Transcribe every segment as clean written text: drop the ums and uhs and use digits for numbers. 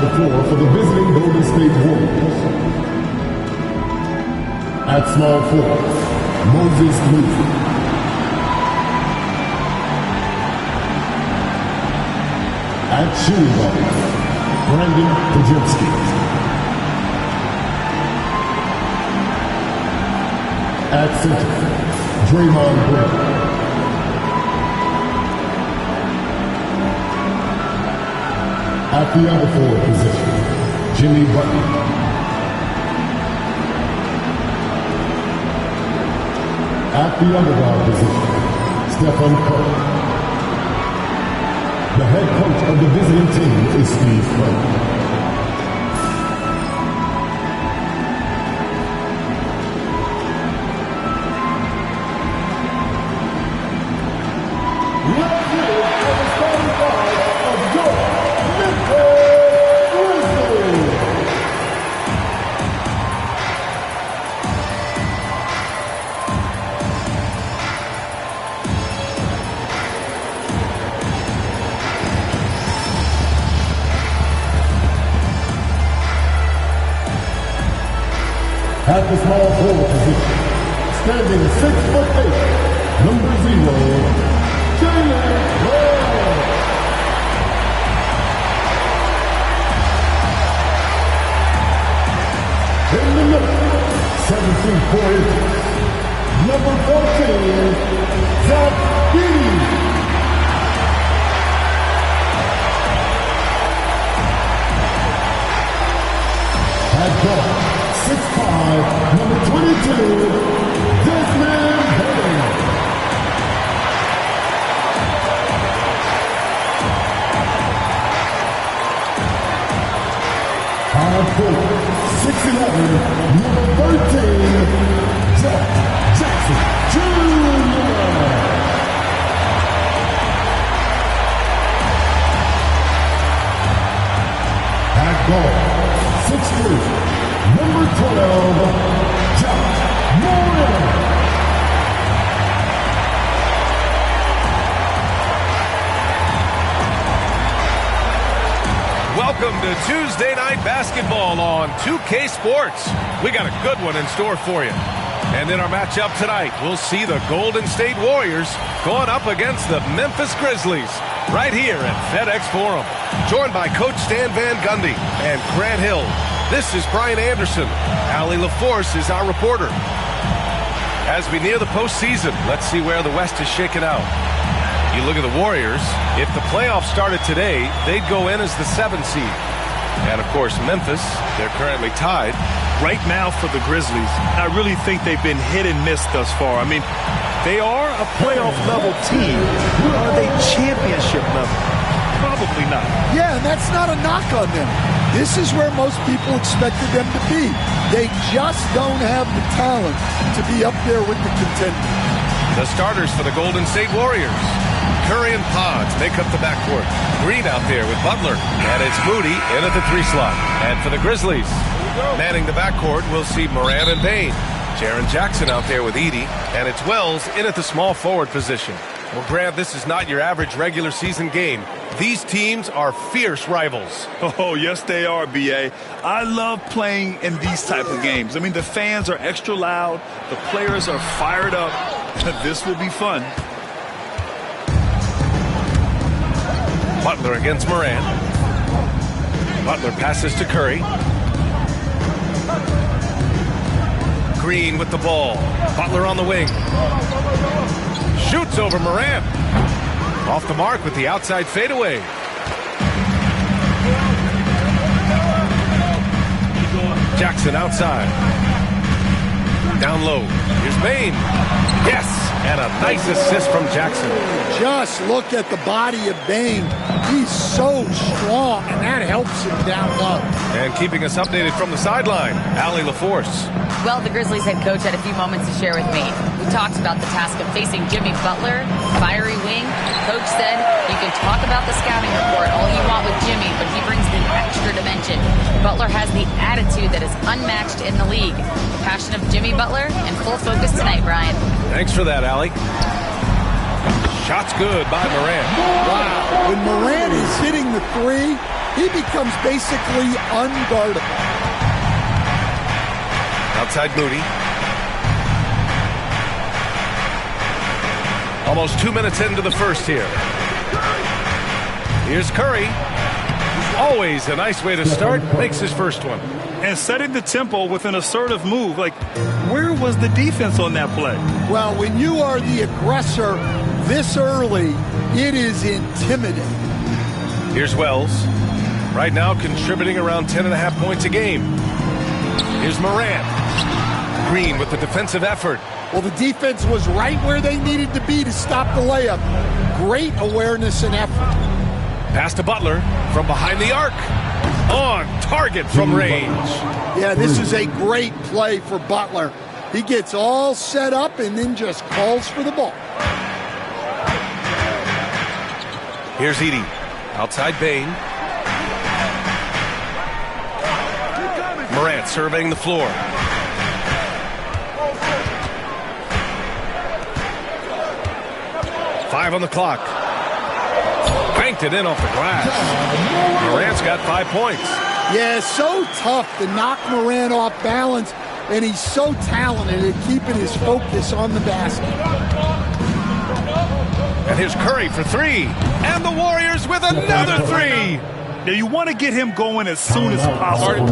the floor for the visiting Golden State Warriors. At small forward, Moses Moody. At shooting guard, Brandon Kajewski. At center, Draymond Green. At the other forward position, Jimmy Butler. At the other guard position, Stephen Curry. The head coach of the visiting team is Steve Kerr. At the small forward position, standing 6'8", number 0, Jalen Brown. In the middle, 17'4", number 14, Zach Edey. At guard, 6'5", number 22, Desmond Bain. Power forward, 6'11", number 13, Jack Jackson Jr. At guard, 6'3", number 12, John Moran. Welcome to Tuesday Night Basketball on 2K Sports. We got a good one in store for you. And in our matchup tonight, we'll see the Golden State Warriors going up against the Memphis Grizzlies right here at FedEx Forum. Joined by Coach Stan Van Gundy and Grant Hill. This is Brian Anderson. Allie LaForce is our reporter. As we near the postseason, let's see where the West is shaken out. You look at the Warriors, if the playoffs started today, they'd go in as the 7th seed. And, of course, Memphis, they're currently tied. Right now for the Grizzlies, I really think they've been hit and miss thus far. I mean, they are a playoff-level team. Are they championship level? Probably not. Yeah, and that's not a knock on them. This is where most people expected them to be. They just don't have the talent to be up there with the contenders. The starters for the Golden State Warriors. Curry and Pods make up the backcourt. Green out there with Butler. And it's Moody in at the 3 slot. And for the Grizzlies, manning the backcourt, we'll see Moran and Bain. Jaren Jackson out there with Edey. And it's Wells in at the small forward position. Well, Grant, this is not your average regular season game. These teams are fierce rivals. Oh, yes, they are, B.A. I love playing in these type of games. I mean, the fans are extra loud. The players are fired up. This will be fun. Butler against Moran. Butler passes to Curry. Green with the ball. Butler on the wing. Shoots over Moran. Off the mark with the outside fadeaway. Jackson outside. Down low. Here's Bain. Yes, and a nice assist from Jackson. Just look at the body of Bain. He's so strong, and that helps him down low. And keeping us updated from the sideline, Allie LaForce. Well, the Grizzlies head coach had a few moments to share with me. We talked about the task of facing Jimmy Butler, fiery wing. Coach said, you can talk about the scouting report all you want with Jimmy, but he brings the extra dimension. Butler has the attitude that is unmatched in the league. The passion of Jimmy Butler and full focus tonight, Brian. Thanks for that, Allie. Shot's good by Moran. Wow. When Moran is hitting the 3, he becomes basically unguardable. Outside Moody. Almost 2 minutes into the first here. Here's Curry. Always a nice way to start. Makes his first one. And setting the tempo with an assertive move. Like, where was the defense on that play? Well, when you are the aggressor this early, it is intimidating. Here's Wells. Right now contributing around 10.5 points a game. Here's Morant. Green with the defensive effort. Well, the defense was right where they needed to be to stop the layup. Great awareness and effort. Pass to Butler from behind the arc. On target from range. Yeah, this is a great play for Butler. He gets all set up and then just calls for the ball. Here's Edey. Outside Bain. Morant surveying the floor. Five on the clock. Banked it in off the glass. Morant's got 5 points. Yeah, so tough to knock Morant off balance, and he's so talented at keeping his focus on the basket. And here's Curry for three. And the Warriors with another three. Now, you want to get him going as soon as possible.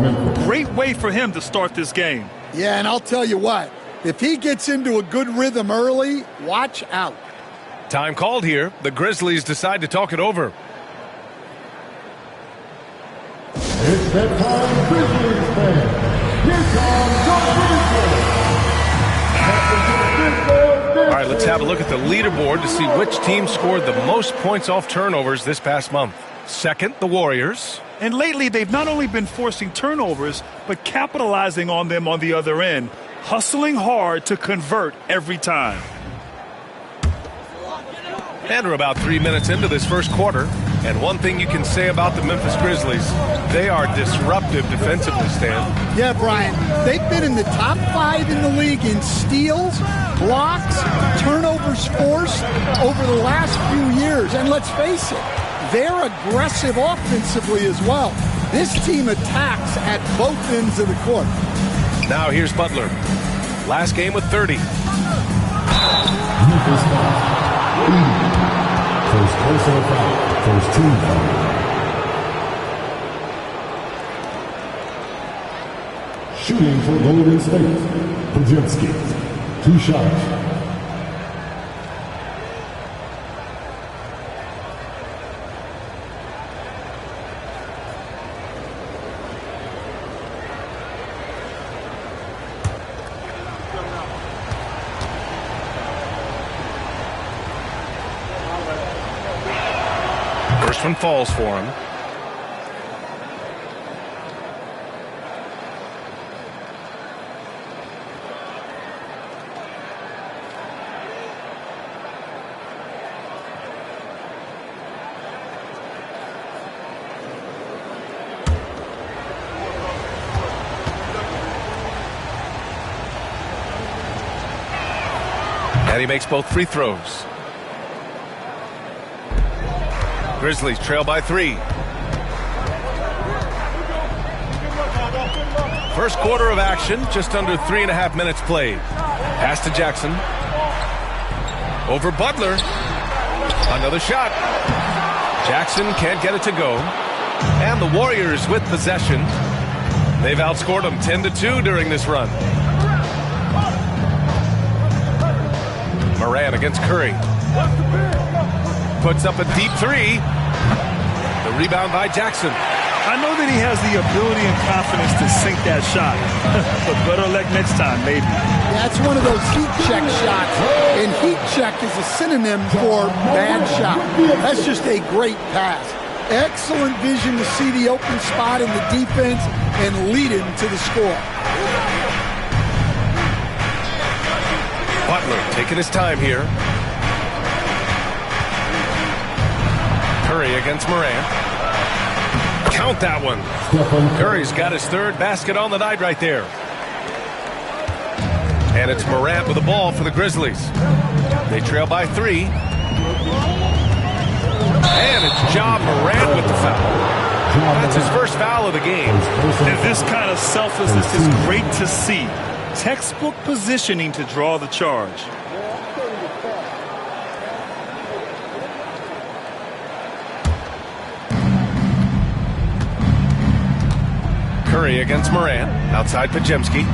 Great way for him to start this game. Yeah, and I'll tell you what, if he gets into a good rhythm early, watch out. Time called here. The Grizzlies decide to talk it over. It's that time, Grizzlies fans. Here comes the All right, let's have a look at the leaderboard to see which team scored the most points off turnovers this past month. Second, the Warriors. And lately, they've not only been forcing turnovers, but capitalizing on them on the other end, hustling hard to convert every time. And we're about 3 minutes into this first quarter. And one thing you can say about the Memphis Grizzlies, they are disruptive defensively, Stan. Yeah, Brian, they've been in the top 5 in the league in steals, blocks, turnovers forced over the last few years. And let's face it, they're aggressive offensively as well. This team attacks at both ends of the court. Now here's Butler. Last game with 30. Memphis foul. First personal foul. First team foul. Shooting for Golden State. Podziemski. 2 shots. First one falls for him. And he makes both free throws. Grizzlies trail by 3. First quarter of action, just under 3.5 minutes played. Pass to Jackson. Over Butler. Another shot. Jackson can't get it to go. And the Warriors with possession. They've outscored them 10-2 during this run. Morant against Curry. Puts up a deep 3. The rebound by Jackson. I know that he has the ability and confidence to sink that shot. But better luck next time, maybe. That's one of those heat check shots. And heat check is a synonym for bad shot. That's just a great pass. Excellent vision to see the open spot in the defense and lead him to the score. Butler taking his time here. Curry against Morant. Count that one. Curry's got his third basket on the night right there. And it's Morant with the ball for the Grizzlies. They trail by 3. And it's Ja Morant with the foul. That's his first foul of the game. And this kind of selflessness is great to see. Textbook positioning to draw the charge. Curry against Morant. Outside Pajemski.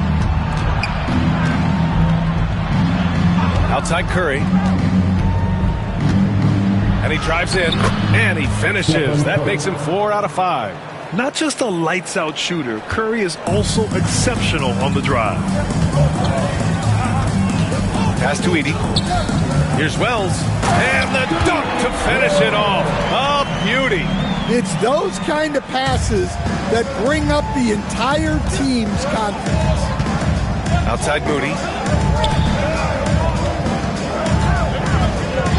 Outside Curry. And he drives in. And he finishes. That makes him 4 out of 5. Not just a lights-out shooter, Curry is also exceptional on the drive. Pass to Edey. Here's Wells. And the dunk to finish it off. A beauty. It's those kind of passes that bring up the entire team's confidence. Outside Moody.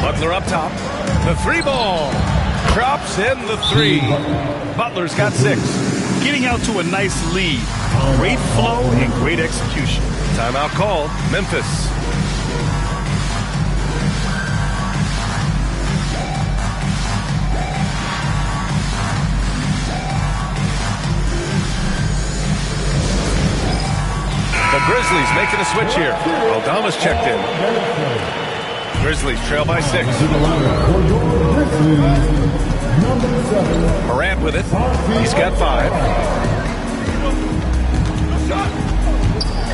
Butler up top. The 3 ball. Drops in the 3. Butler's got 6. Getting out to a nice lead. Great flow and great execution. Timeout called. Memphis. The Grizzlies making a switch here. Aldama's checked in. Grizzlies trail by 6. Morant with it. He's got 5.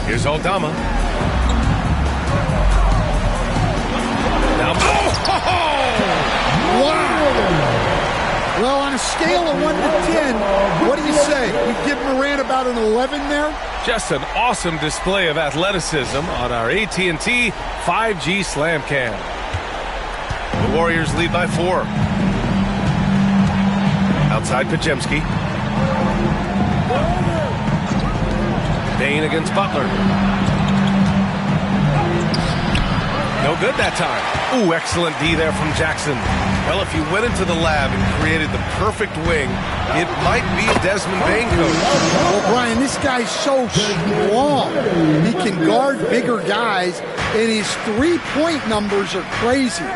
Here's Aldama. Now, Wow! Well, on a scale of 1 to 10, what do you say? You give Morant about an 11 there? just an awesome display of athleticism on our AT&T 5G Slam Cam. The Warriors lead by 4. Outside Pajemski. Bain against Butler. No good that time. Ooh, excellent D there from Jackson. Well, if you went into the lab and created the perfect wing, it might be a Desmond Bain coach. Well, Brian, this guy's so strong. He can guard bigger guys, and his three-point numbers are crazy.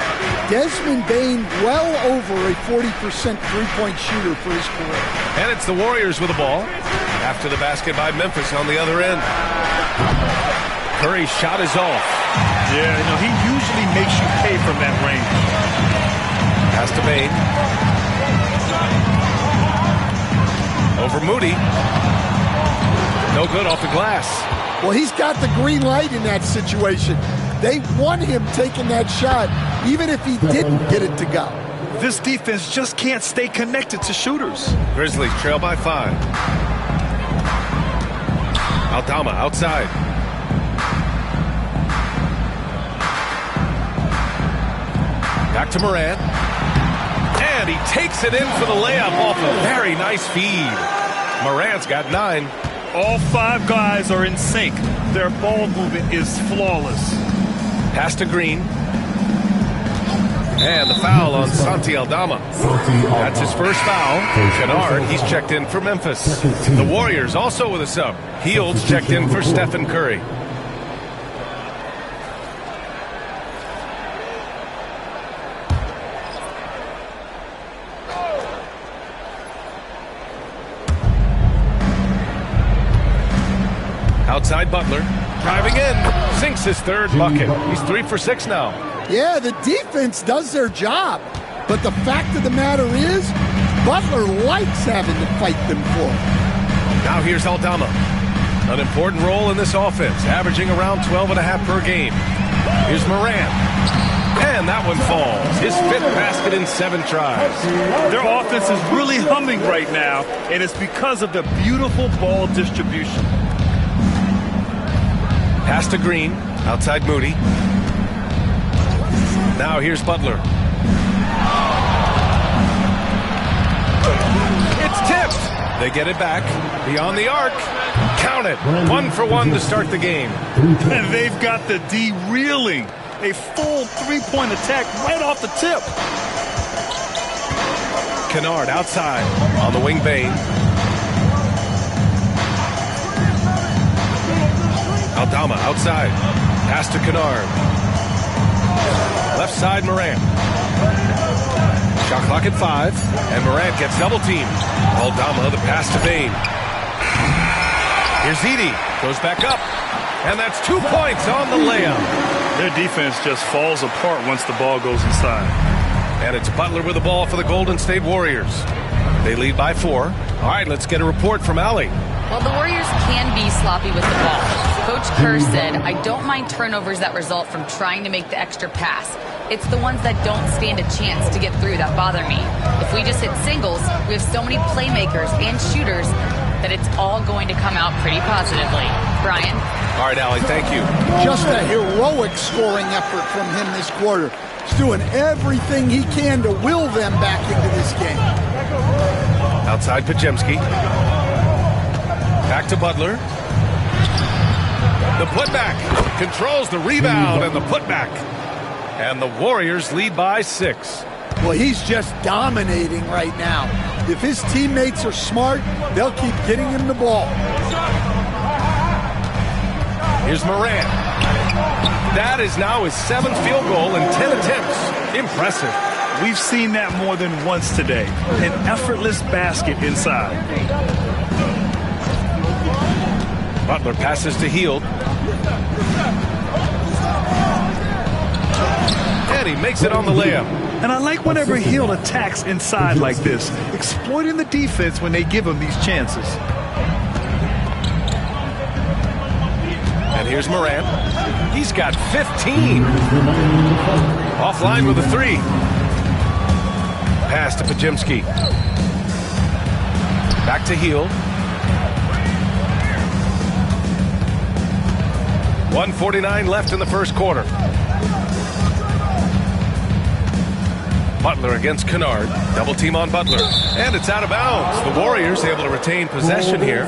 Desmond Bain well over a 40% three-point shooter for his career. And it's the Warriors with the ball. After the basket by Memphis on the other end. Curry's shot is off. Yeah, you know, he usually makes you pay from that range. Pass to Bain. Over Moody. No good off the glass. Well, he's got the green light in that situation. They want him taking that shot, even if he didn't get it to go. This defense just can't stay connected to shooters. Grizzlies trail by 5. Aldama outside. Back to Morant. And he takes it in for the layup off a very nice feed. Morant's got 9. All 5 guys are in sync. Their ball movement is flawless. Pass to Green. And the foul on Santi Aldama. That's his first foul. Kennard, he's checked in for Memphis. The Warriors also with a sub. Heald's checked in for Stephen Curry. Outside Butler. Driving in. Sinks his third bucket. He's 3 for 6 now. Yeah, the defense does their job. But the fact of the matter is, Butler likes having to fight them for it. Now here's Aldama. An important role in this offense, averaging around 12.5 per game. Here's Morant. And that one falls. His 5th basket in 7 tries. Their offense is really humming right now, and it's because of the beautiful ball distribution. Pass to Green. Outside Moody. Now here's Butler. It's tipped. They get it back. Beyond the arc. Count it. 1 for 1 to start the game. And they've got the D reeling. A full 3-point attack right off the tip. Kennard outside. On the wing, Bain. Aldama outside. Pass to Kennard. Left side, Morant. Shot clock at 5, and Morant gets double teamed. Aldama, the pass to Bain. Here's Edey, goes back up, and that's 2 points on the layup. Their defense just falls apart once the ball goes inside. And it's Butler with the ball for the Golden State Warriors. They lead by 4. All right, let's get a report from Allie. Well, the Warriors can be sloppy with the ball. Coach Kerr said, I don't mind turnovers that result from trying to make the extra pass. It's the ones that don't stand a chance to get through that bother me. If we just hit singles, we have so many playmakers and shooters that it's all going to come out pretty positively. Brian? All right, Allie, thank you. Just a heroic scoring effort from him this quarter. He's doing everything he can to will them back into this game. Outside Podziemski. Back to Butler. The putback. Controls the rebound and the putback. And the Warriors lead by 6. Well, he's just dominating right now. If his teammates are smart, they'll keep getting him the ball. Here's Morant. That is now his 7th field goal in 10 attempts. Impressive. We've seen that more than once today. An effortless basket inside. Butler passes to Hield. And he makes it on the layup. And I like whenever Hield attacks inside like this, exploiting the defense when they give him these chances. And here's Morant. He's got 15. Offline with a 3. Pass to Podziemski. Back to Hield. 1:49 left in the first quarter. Butler against Kennard. Double team on Butler. And it's out of bounds. The Warriors able to retain possession here.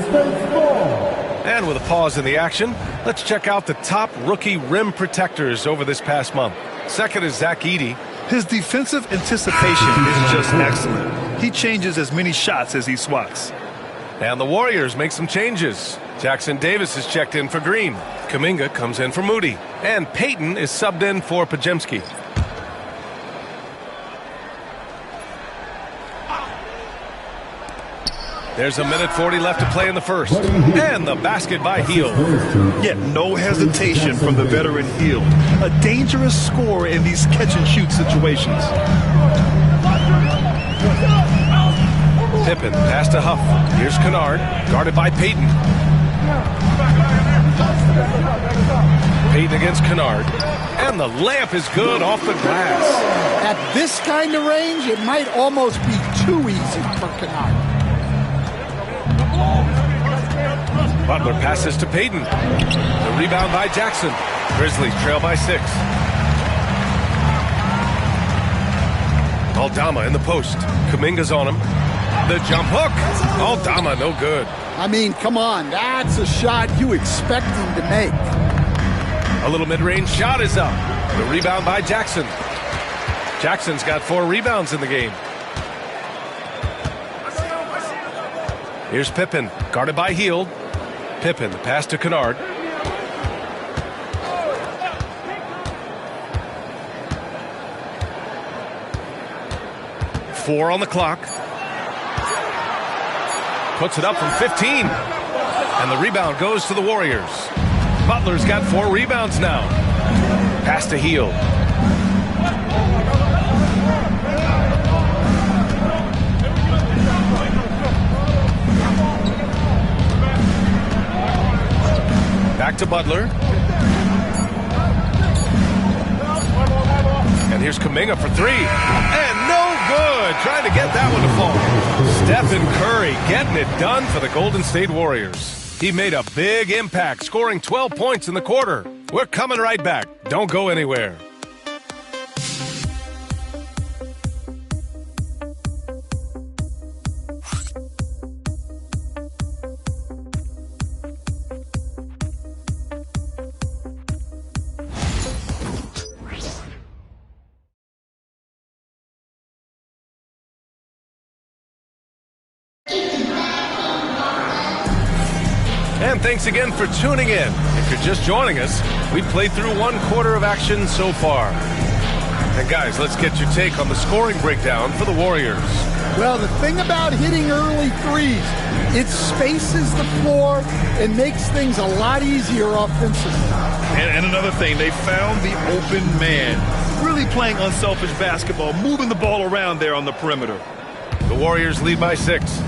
And with a pause in the action, let's check out the top rookie rim protectors over this past month. Second is Zach Edey. His defensive anticipation is just excellent. He changes as many shots as he swats. And the Warriors make some changes. Jackson Davis is checked in for Green. Kuminga comes in for Moody. And Payton is subbed in for Podziemski. There's 1:40 left to play in the first. And the basket by Hield. Yet no hesitation from the veteran Hield. A dangerous scorer in these catch-and-shoot situations. Pippen, pass to Huff. Here's Kennard, guarded by Payton. Payton against Kennard. And the layup is good off the glass. At this kind of range, it might almost be too easy for Kennard. Butler passes to Payton. The rebound by Jackson. Grizzlies trail by 6. Aldama in the post. Kuminga's on him. The jump hook. Aldama, no good. I mean, come on. That's a shot you expect him to make. A little mid-range shot is up. The rebound by Jackson. Jackson's got 4 rebounds in the game. Here's Pippen, guarded by Hield. Pippen, the pass to Kennard. Four on the clock. Puts it up from 15. And the rebound goes to the Warriors. Butler's got 4 rebounds now. Pass to Hield. Back to Butler. And here's Kuminga for 3. And no good. Trying to get that one to fall. Stephen Curry getting it done for the Golden State Warriors. He made a big impact, scoring 12 points in the quarter. We're coming right back. Don't go anywhere. And thanks again for tuning in. If you're just joining us, we've played through 1 quarter of action so far. And guys, let's get your take on the scoring breakdown for the Warriors. Well, the thing about hitting early threes, it spaces the floor and makes things a lot easier offensively. And another thing, they found the open man. Really playing unselfish basketball, moving the ball around there on the perimeter. The Warriors lead by 6.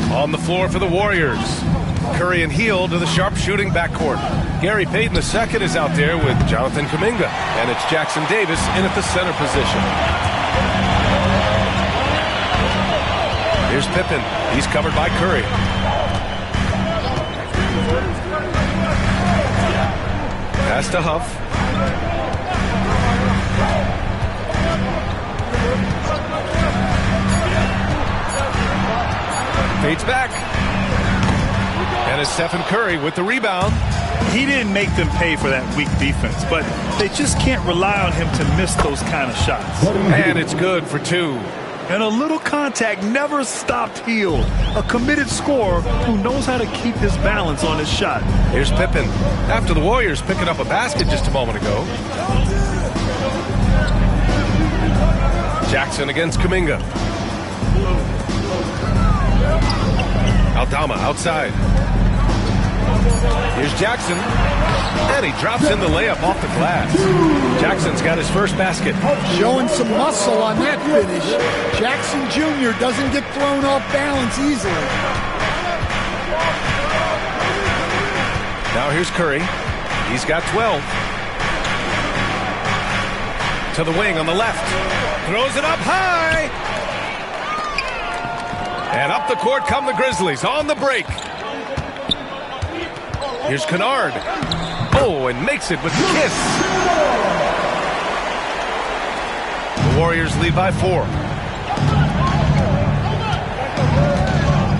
On the floor for the Warriors, Curry and Hield to the sharpshooting backcourt. Gary Payton II is out there with Jonathan Kuminga, and it's Jackson Davis in at the center position. Here's Pippen. He's covered by Curry. Pass to Huff. Fades back. And it's Stephen Curry with the rebound. He didn't make them pay for that weak defense, but they just can't rely on him to miss those kind of shots. And it's good for 2. And a little contact never stopped Hield. A committed scorer who knows how to keep his balance on his shot. Here's Pippen. After the Warriors picking up a basket just a moment ago. Jackson against Kuminga. Aldama outside. Here's Jackson. And he drops in the layup off the glass. Jackson's got his first basket. Showing some muscle on that finish. Jackson Jr. doesn't get thrown off balance easily. Now here's Curry. He's got 12. To the wing on the left. Throws it up high. And up the court come the Grizzlies on the break. Here's Kennard. Oh, and makes it with the kiss. The Warriors lead by 4.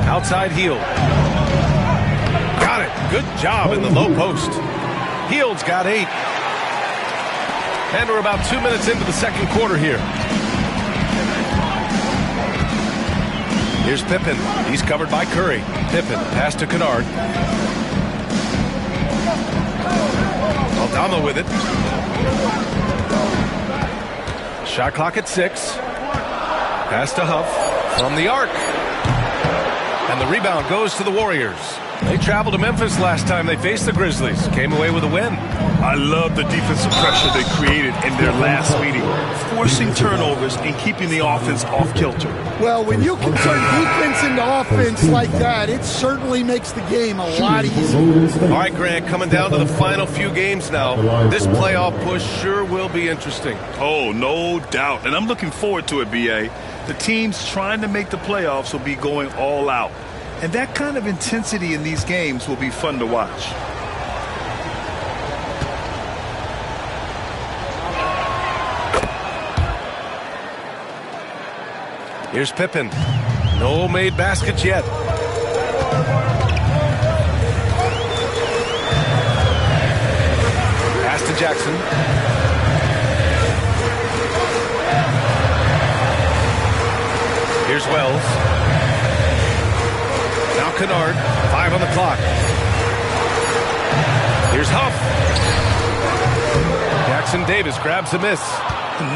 Outside Hield. Got it. Good job in the low post. Hield's got 8. And we're about 2 minutes into the second quarter here. Here's Pippen. He's covered by Curry. Pippen, pass to Kennard. Aldama with it. Shot clock at 6. Pass to Huff from the arc. And the rebound goes to the Warriors. They traveled to Memphis last time they faced the Grizzlies. Came away with a win. I love the defensive pressure they created in their last meeting, forcing turnovers and keeping the offense off kilter. Well, when you can turn defense into offense like that, it certainly makes the game a lot easier. All right, Grant, coming down to the final few games now. This playoff push sure will be interesting. Oh, no doubt. And I'm looking forward to it, B.A. The teams trying to make the playoffs will be going all out. And that kind of intensity in these games will be fun to watch. Here's Pippen. No made baskets yet. Pass to Jackson. Here's Wells. Now Kennard. 5 on the clock. Here's Huff. Jackson Davis grabs the miss.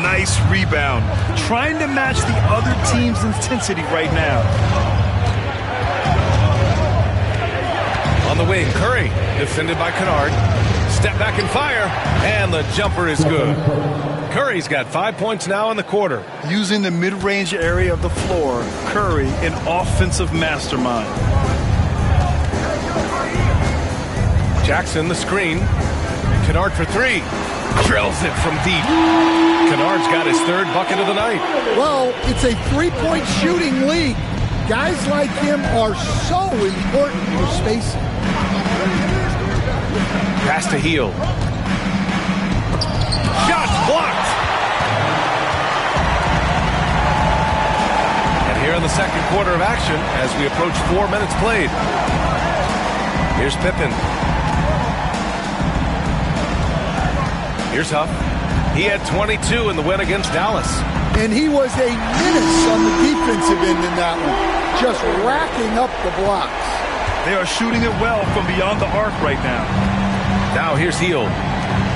Nice rebound. Trying to match the other team's intensity right now. On the wing, Curry, defended by Kennard. Step back and fire, and the jumper is good. Curry's got 5 points now in the quarter. Using the mid-range area of the floor, Curry, an offensive mastermind. Jackson, the screen. Kennard for 3. Drills it from deep. Kennard's got his 3rd bucket of the night. Well, it's a three-point shooting league. Guys like him are so important for spacing. Pass to Hield. Shot blocked. And here in the second quarter of action, as we approach 4 minutes played. Here's Pippen. Here's Huff. He had 22 in the win against Dallas. And he was a menace on the defensive end in that one, just racking up the blocks. They are shooting it well from beyond the arc right now. Now here's Hield.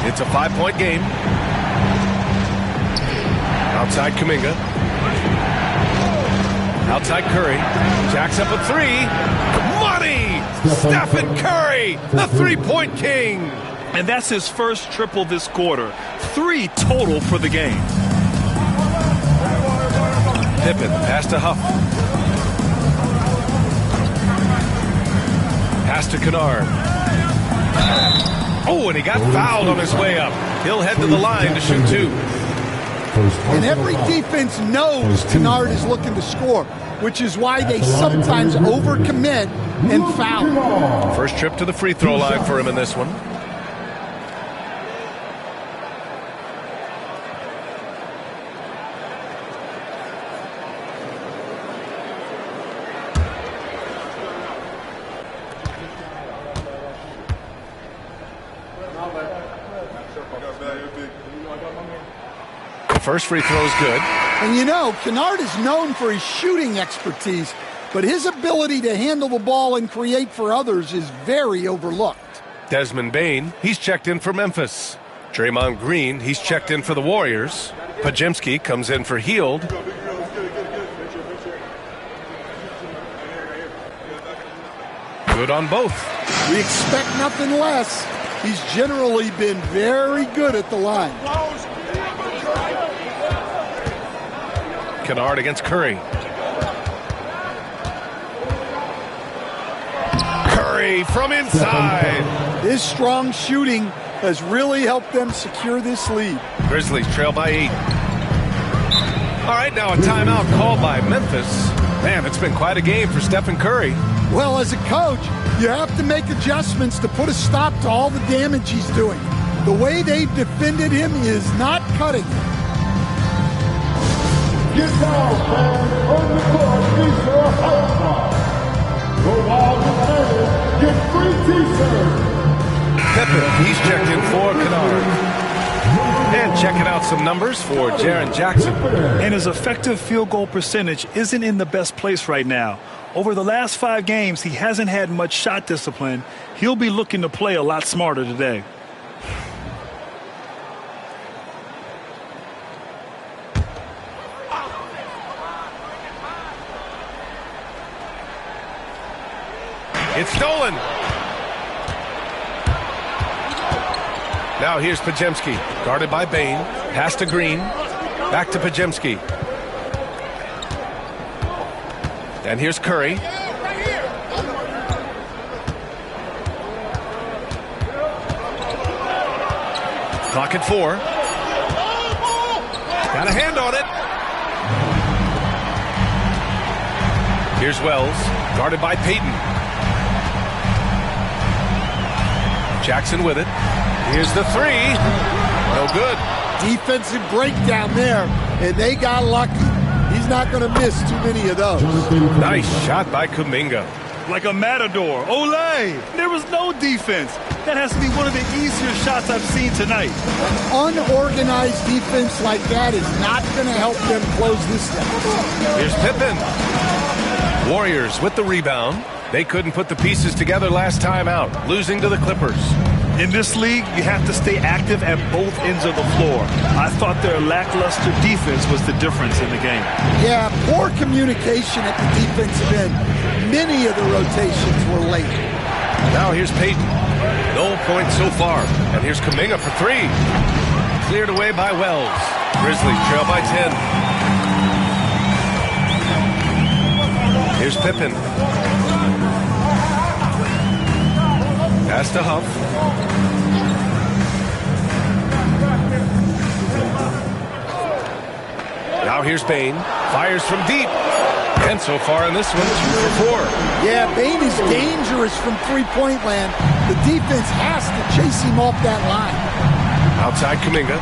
It's a 5-point game. Outside Kuminga. Outside Curry. Jacks up a three. Money! Stephen Curry, the three-point king. And that's his first triple this quarter. 3 total for the game. Pippen, pass to Huff. Pass to Kennard. Oh, and he got fouled on his way up. He'll head to the line to shoot 2. And every defense knows Kennard is looking to score, which is why they sometimes overcommit and foul. First trip to the free throw line for him in this one. First free throw is good. And you know, Kennard is known for his shooting expertise, but his ability to handle the ball and create for others is very overlooked. Desmond Bane, he's checked in for Memphis. Draymond Green, he's checked in for the Warriors. Pajemski comes in for Hield. Good on both. We expect nothing less. He's generally been very good at the line. Kennard against Curry. Curry from inside. His strong shooting has really helped them secure this lead. Grizzlies trail by 8. All right, now a timeout called by Memphis. Man, it's been quite a game for Stephen Curry. Well, as a coach, you have to make adjustments to put a stop to all the damage he's doing. The way they've defended him is not cutting it. Get down, fans, on the court, please, for a high five. Go wild and get free t-shirts. Pippen, he's checked in for Kennard. And checking out some numbers for Jaren Jackson. And his effective field goal percentage isn't in the best place right now. Over the last 5 games, he hasn't had much shot discipline. He'll be looking to play a lot smarter today. It's stolen. Now here's Pajemski, guarded by Bane. Pass to Green. Back to Pajemski. And here's Curry. Clock at 4. Got a hand on it. Here's Wells, guarded by Payton. Jackson with it. Here's the 3. No good. Defensive breakdown there, and they got lucky. He's not going to miss too many of those. Nice shot by Kuminga. Like a matador. Olay! There was no defense. That has to be one of the easier shots I've seen tonight. Unorganized defense like that is not going to help them close this down. Here's Pippen. Warriors with the rebound. They couldn't put the pieces together last time out, losing to the Clippers. In this league, you have to stay active at both ends of the floor. I thought their lackluster defense was the difference in the game. Yeah, poor communication at the defensive end. Many of the rotations were late. Now here's Payton. No points so far. And here's Kuminga for 3. Cleared away by Wells. Grizzlies trail by 10. Here's Pippen. Pass to Huff. Now here's Bane. Fires from deep. And so far in this one, 2 for 4. Yeah, Bane is dangerous from three-point land. The defense has to chase him off that line. Outside Kuminga.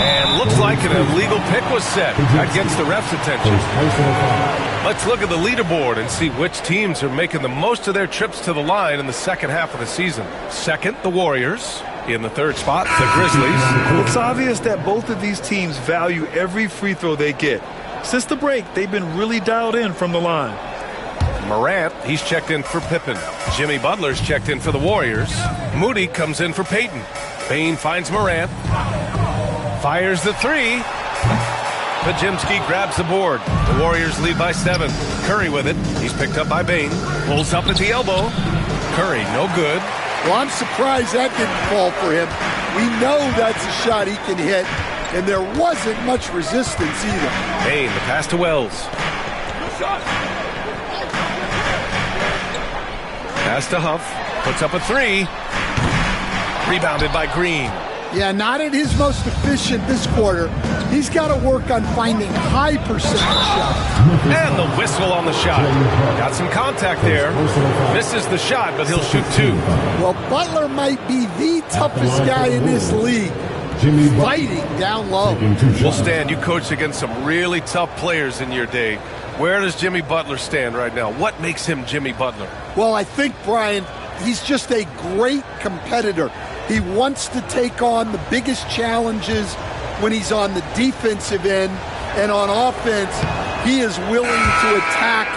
And looks like an illegal pick was set. That gets the ref's attention. Let's look at the leaderboard and see which teams are making the most of their trips to the line in the second half of the season. Second, the Warriors. In the third spot, the Grizzlies. It's obvious that both of these teams value every free throw they get. Since the break, they've been really dialed in from the line. Morant, he's checked in for Pippen. Jimmy Butler's checked in for the Warriors. Moody comes in for Payton. Bane finds Morant. Fires the three. Pajimski grabs the board. The Warriors lead by 7. Curry with it. He's picked up by Bain. Pulls up at the elbow. Curry, no good. Well, I'm surprised that didn't fall for him. We know that's a shot he can hit, and there wasn't much resistance either. Bain, the pass to Wells. Pass to Huff. Puts up a 3. Rebounded by Green. Yeah, not at his most efficient this quarter. He's got to work on finding high percentage shots. And the whistle on the shot. Got some contact there. Misses the shot, but he'll shoot 2. Well, Butler might be the toughest guy in this league. Fighting down low. Well, Stan, you coached against some really tough players in your day. Where does Jimmy Butler stand right now? What makes him Jimmy Butler? Well, I think, Brian, he's just a great competitor. He wants to take on the biggest challenges when he's on the defensive end, and on offense, he is willing to attack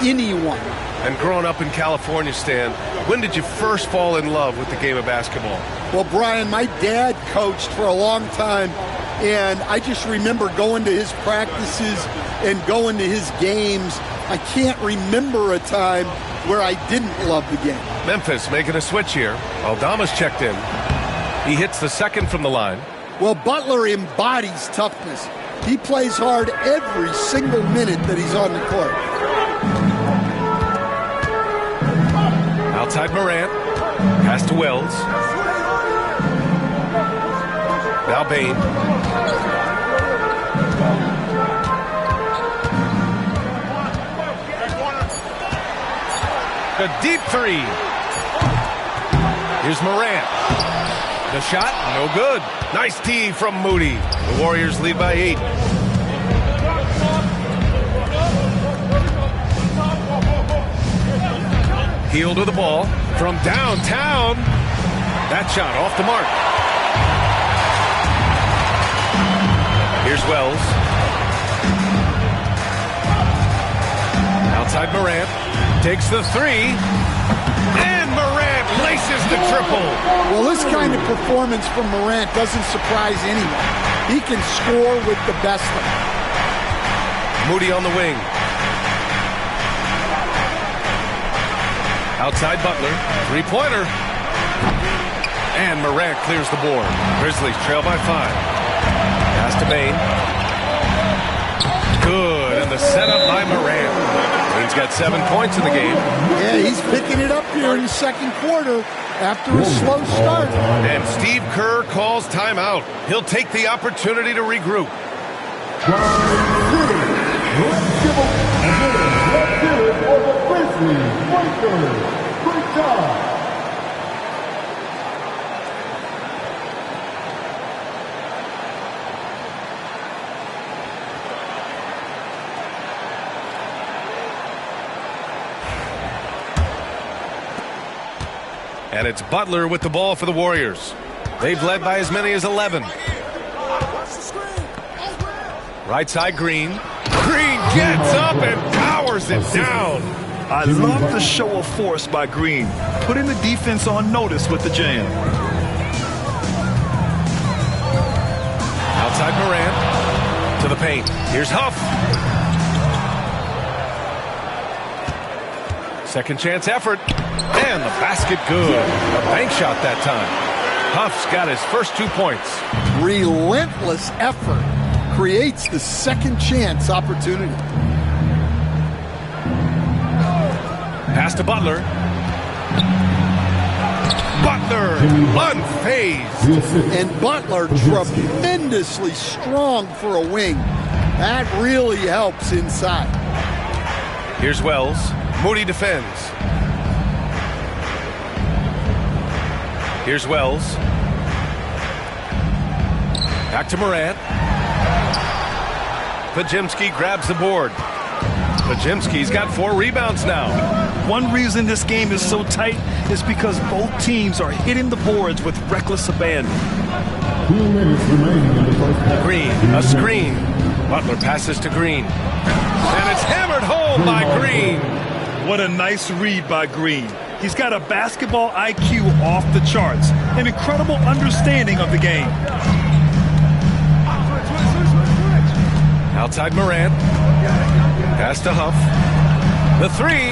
anyone. And growing up in California, Stan, when did you first fall in love with the game of basketball? Well, Brian, my dad coached for a long time, and I just remember going to his practices and going to his games. I can't remember a time where I didn't love the game. Memphis making a switch here. Aldama's checked in. He hits the second from the line. Well, Butler embodies toughness. He plays hard every single minute that he's on the court. Outside Morant. Pass to Wells. Now Bain. A deep 3. Here's Morant. The shot, no good. Nice D from Moody. The Warriors lead by 8. Hield with the ball from downtown. That shot off the mark. Here's Wells. Outside Morant. Takes the 3. And Morant laces the triple. Well, this kind of performance from Morant doesn't surprise anyone. He can score with the best of them. Moody on the wing. Outside Butler. 3-pointer. And Morant clears the board. Grizzlies trail by 5. Pass to Bain. Good. And the setup by Morant. He's got 7 points in the game. Yeah, he's picking it up here in the second quarter after a slow start. And Steve Kerr calls timeout. He'll take the opportunity to regroup. Let's give it for the Grizzlies. Great job. And it's Butler with the ball for the Warriors. They've led by as many as 11. Right side, Green. Green gets up and powers it down. I love the show of force by Green, putting the defense on notice with the jam. Outside Morant to the paint. Here's Huff. Second chance effort. And the basket good. A bank shot that time. Huff's got his first 2 points. Relentless effort creates the second chance opportunity. Pass to Butler. Butler unfazed. And Butler tremendously strong for a wing. That really helps inside. Here's Wells. Moody defends. Here's Wells. Back to Morant. Pajimski grabs the board. Pajimski's got 4 rebounds now. One reason this game is so tight is because both teams are hitting the boards with reckless abandon. 2 minutes remaining in the first half. Green, a screen. Butler passes to Green. And it's hammered home by Green. What a nice read by Green. He's got a basketball IQ off the charts, an incredible understanding of the game. Outside Morant. Pass to Huff. The three.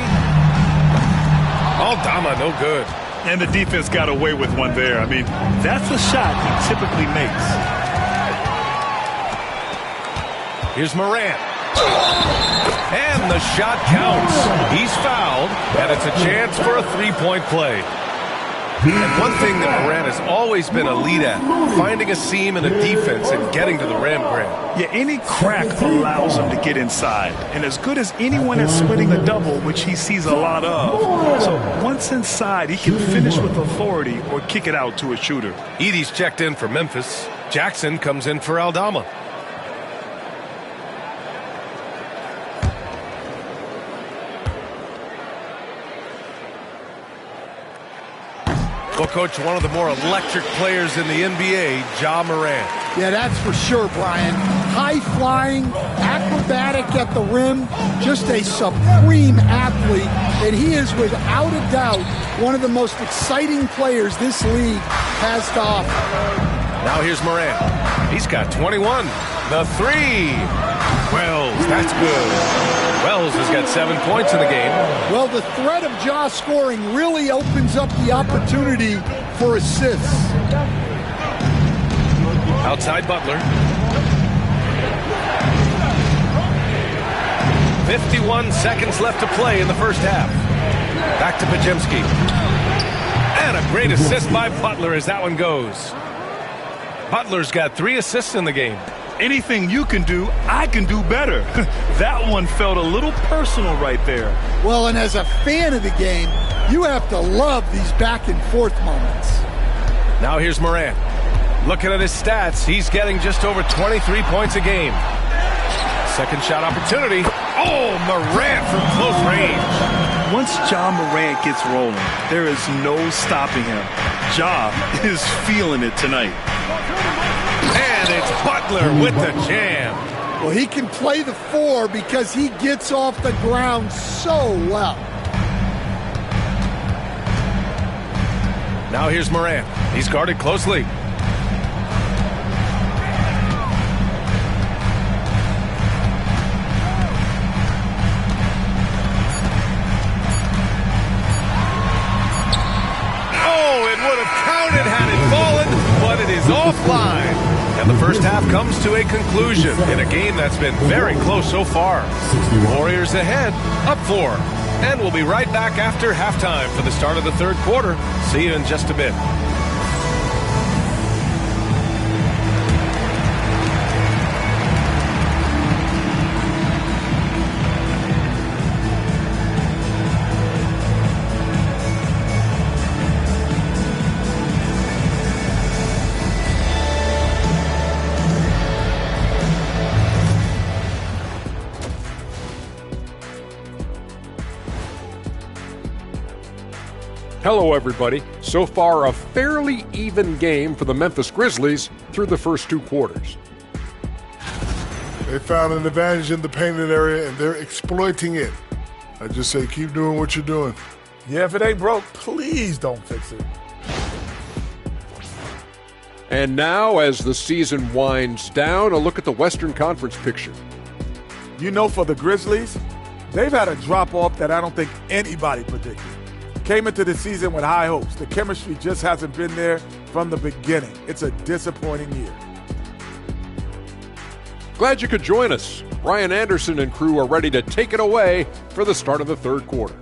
Aldama, no good. And the defense got away with one there. I mean, that's a shot he typically makes. Here's Morant. And the shot counts. He's fouled, and it's a chance for a three-point play. And one thing that Morant has always been elite at, finding a seam in a defense and getting to the rim, Grant. Yeah, any crack allows him to get inside. And as good as anyone at splitting a double, which he sees a lot of. So once inside, he can finish with authority or kick it out to a shooter. Edey's checked in for Memphis. Jackson comes in for Aldama. Well, Coach, one of the more electric players in the NBA, Ja Morant. Yeah, that's for sure, Brian. High-flying, acrobatic at the rim, just a supreme athlete. And he is, without a doubt, one of the most exciting players this league has to offer. Now here's Morant. He's got 21. The three. Wells, that's good. Wells has got 7 points in the game. Well, the threat of Ja scoring really opens up the opportunity for assists. Outside Butler. 51 seconds left to play in the first half. Back to Pajemski. And a great assist by Butler as that one goes. Butler's got 3 assists in the game. Anything you can do, I can do better. That one felt a little personal right there. Well, and as a fan of the game, you have to love these back-and-forth moments. Now here's Morant. Looking at his stats, he's getting just over 23 points a game. Second shot opportunity. Oh, Morant from close range. Once Ja Morant gets rolling, there is no stopping him. Ja is feeling it tonight. And it's Butler with the jam. Well, he can play the 4 because he gets off the ground so well. Now here's Morant. He's guarded closely. Oh, it would have counted had it fallen, but it is offline. And the first half comes to a conclusion in a game that's been very close so far. Warriors ahead, up 4. And we'll be right back after halftime for the start of the third quarter. See you in just a bit. Hello, everybody. So far, a fairly even game for the Memphis Grizzlies through the first 2 quarters. They found an advantage in the painted area, and they're exploiting it. I just say keep doing what you're doing. Yeah, if it ain't broke, please don't fix it. And now, as the season winds down, a look at the Western Conference picture. You know, for the Grizzlies, they've had a drop-off that I don't think anybody predicted. Came into the season with high hopes. The chemistry just hasn't been there from the beginning. It's a disappointing year. Glad you could join us. Ryan Anderson and crew are ready to take it away for the start of the third quarter.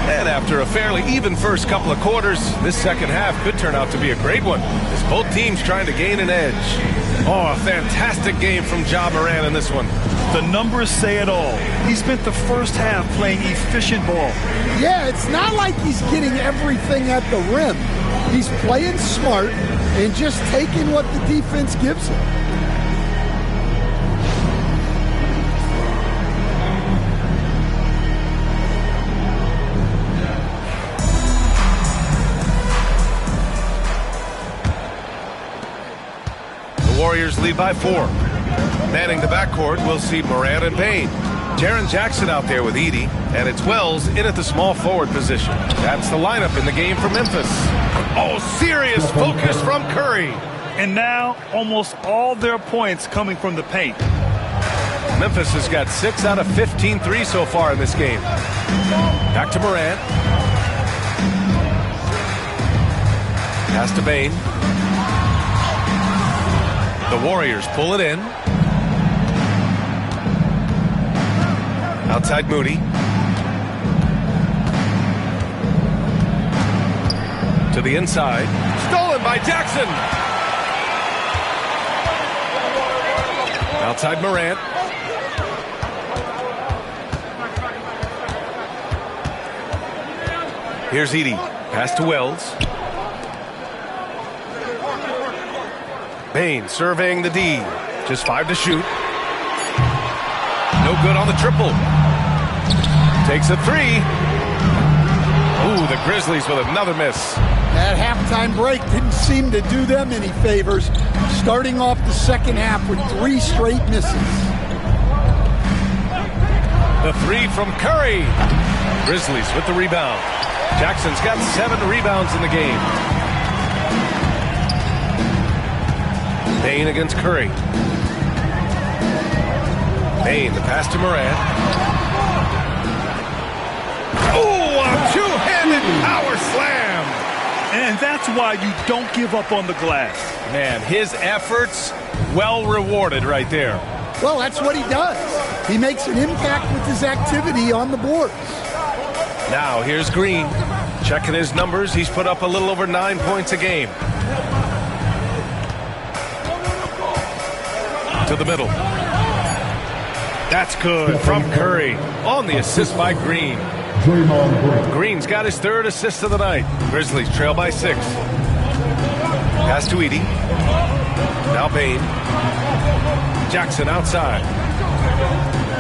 And after a fairly even first couple of quarters, this second half could turn out to be a great one, as both teams trying to gain an edge. Oh, a fantastic game from Ja Morant in this one. The numbers say it all. He spent the first half playing efficient ball. Yeah, it's not like he's getting everything at the rim. He's playing smart and just taking what the defense gives him. Warriors lead by 4. Manning the backcourt, we'll see Morant and Payne. Jaren Jackson out there with Edey, and it's Wells in at the small forward position. That's the lineup in the game for Memphis. Oh, serious focus from Curry. And now almost all their points coming from the paint. Memphis has got 6 out of 15 threes so far in this game. Back to Morant. Pass to Bane. The Warriors pull it in. Outside Moody. To the inside. Stolen by Jackson. Outside Morant. Here's Edey. Pass to Wells. Bane surveying the D. Just 5 to shoot. No good on the triple. Takes a 3. Ooh, the Grizzlies with another miss. That halftime break didn't seem to do them any favors, starting off the second half with 3 straight misses. The 3 from Curry. Grizzlies with the rebound. Jackson's got 7 rebounds in the game. Bane against Curry. Bane, the pass to Morant. Oh, a two-handed power slam. And that's why you don't give up on the glass. Man, his efforts well rewarded right there. Well, that's what he does. He makes an impact with his activity on the boards. Now, here's Green. Checking his numbers, he's put up a little over 9 points a game. To the middle. That's good from Curry on the assist by Green. Green's got his 3rd assist of the night. Grizzlies trail by 6. Pass to Edey. Now Bane. Jackson outside.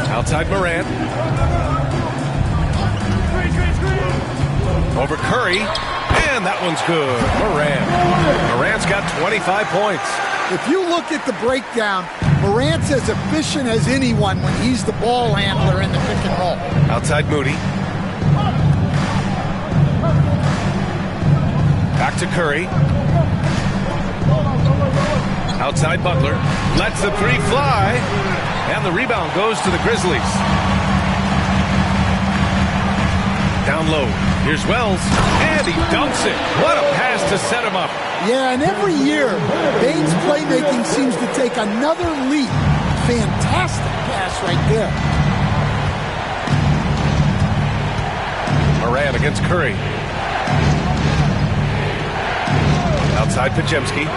Outside Morant. Over Curry. And that one's good. Morant's got 25 points. If you look at the breakdown, Morant's as efficient as anyone when he's the ball handler in the pick and roll. Outside Moody. Back to Curry. Outside Butler. Lets the 3 fly. And the rebound goes to the Grizzlies. Down low. Here's Wells. And he dunks it. What a pass to set him up. Yeah, and every year, Bane's playmaking seems to take another leap. Fantastic pass right there. Morant against Curry. Outside Pajemski.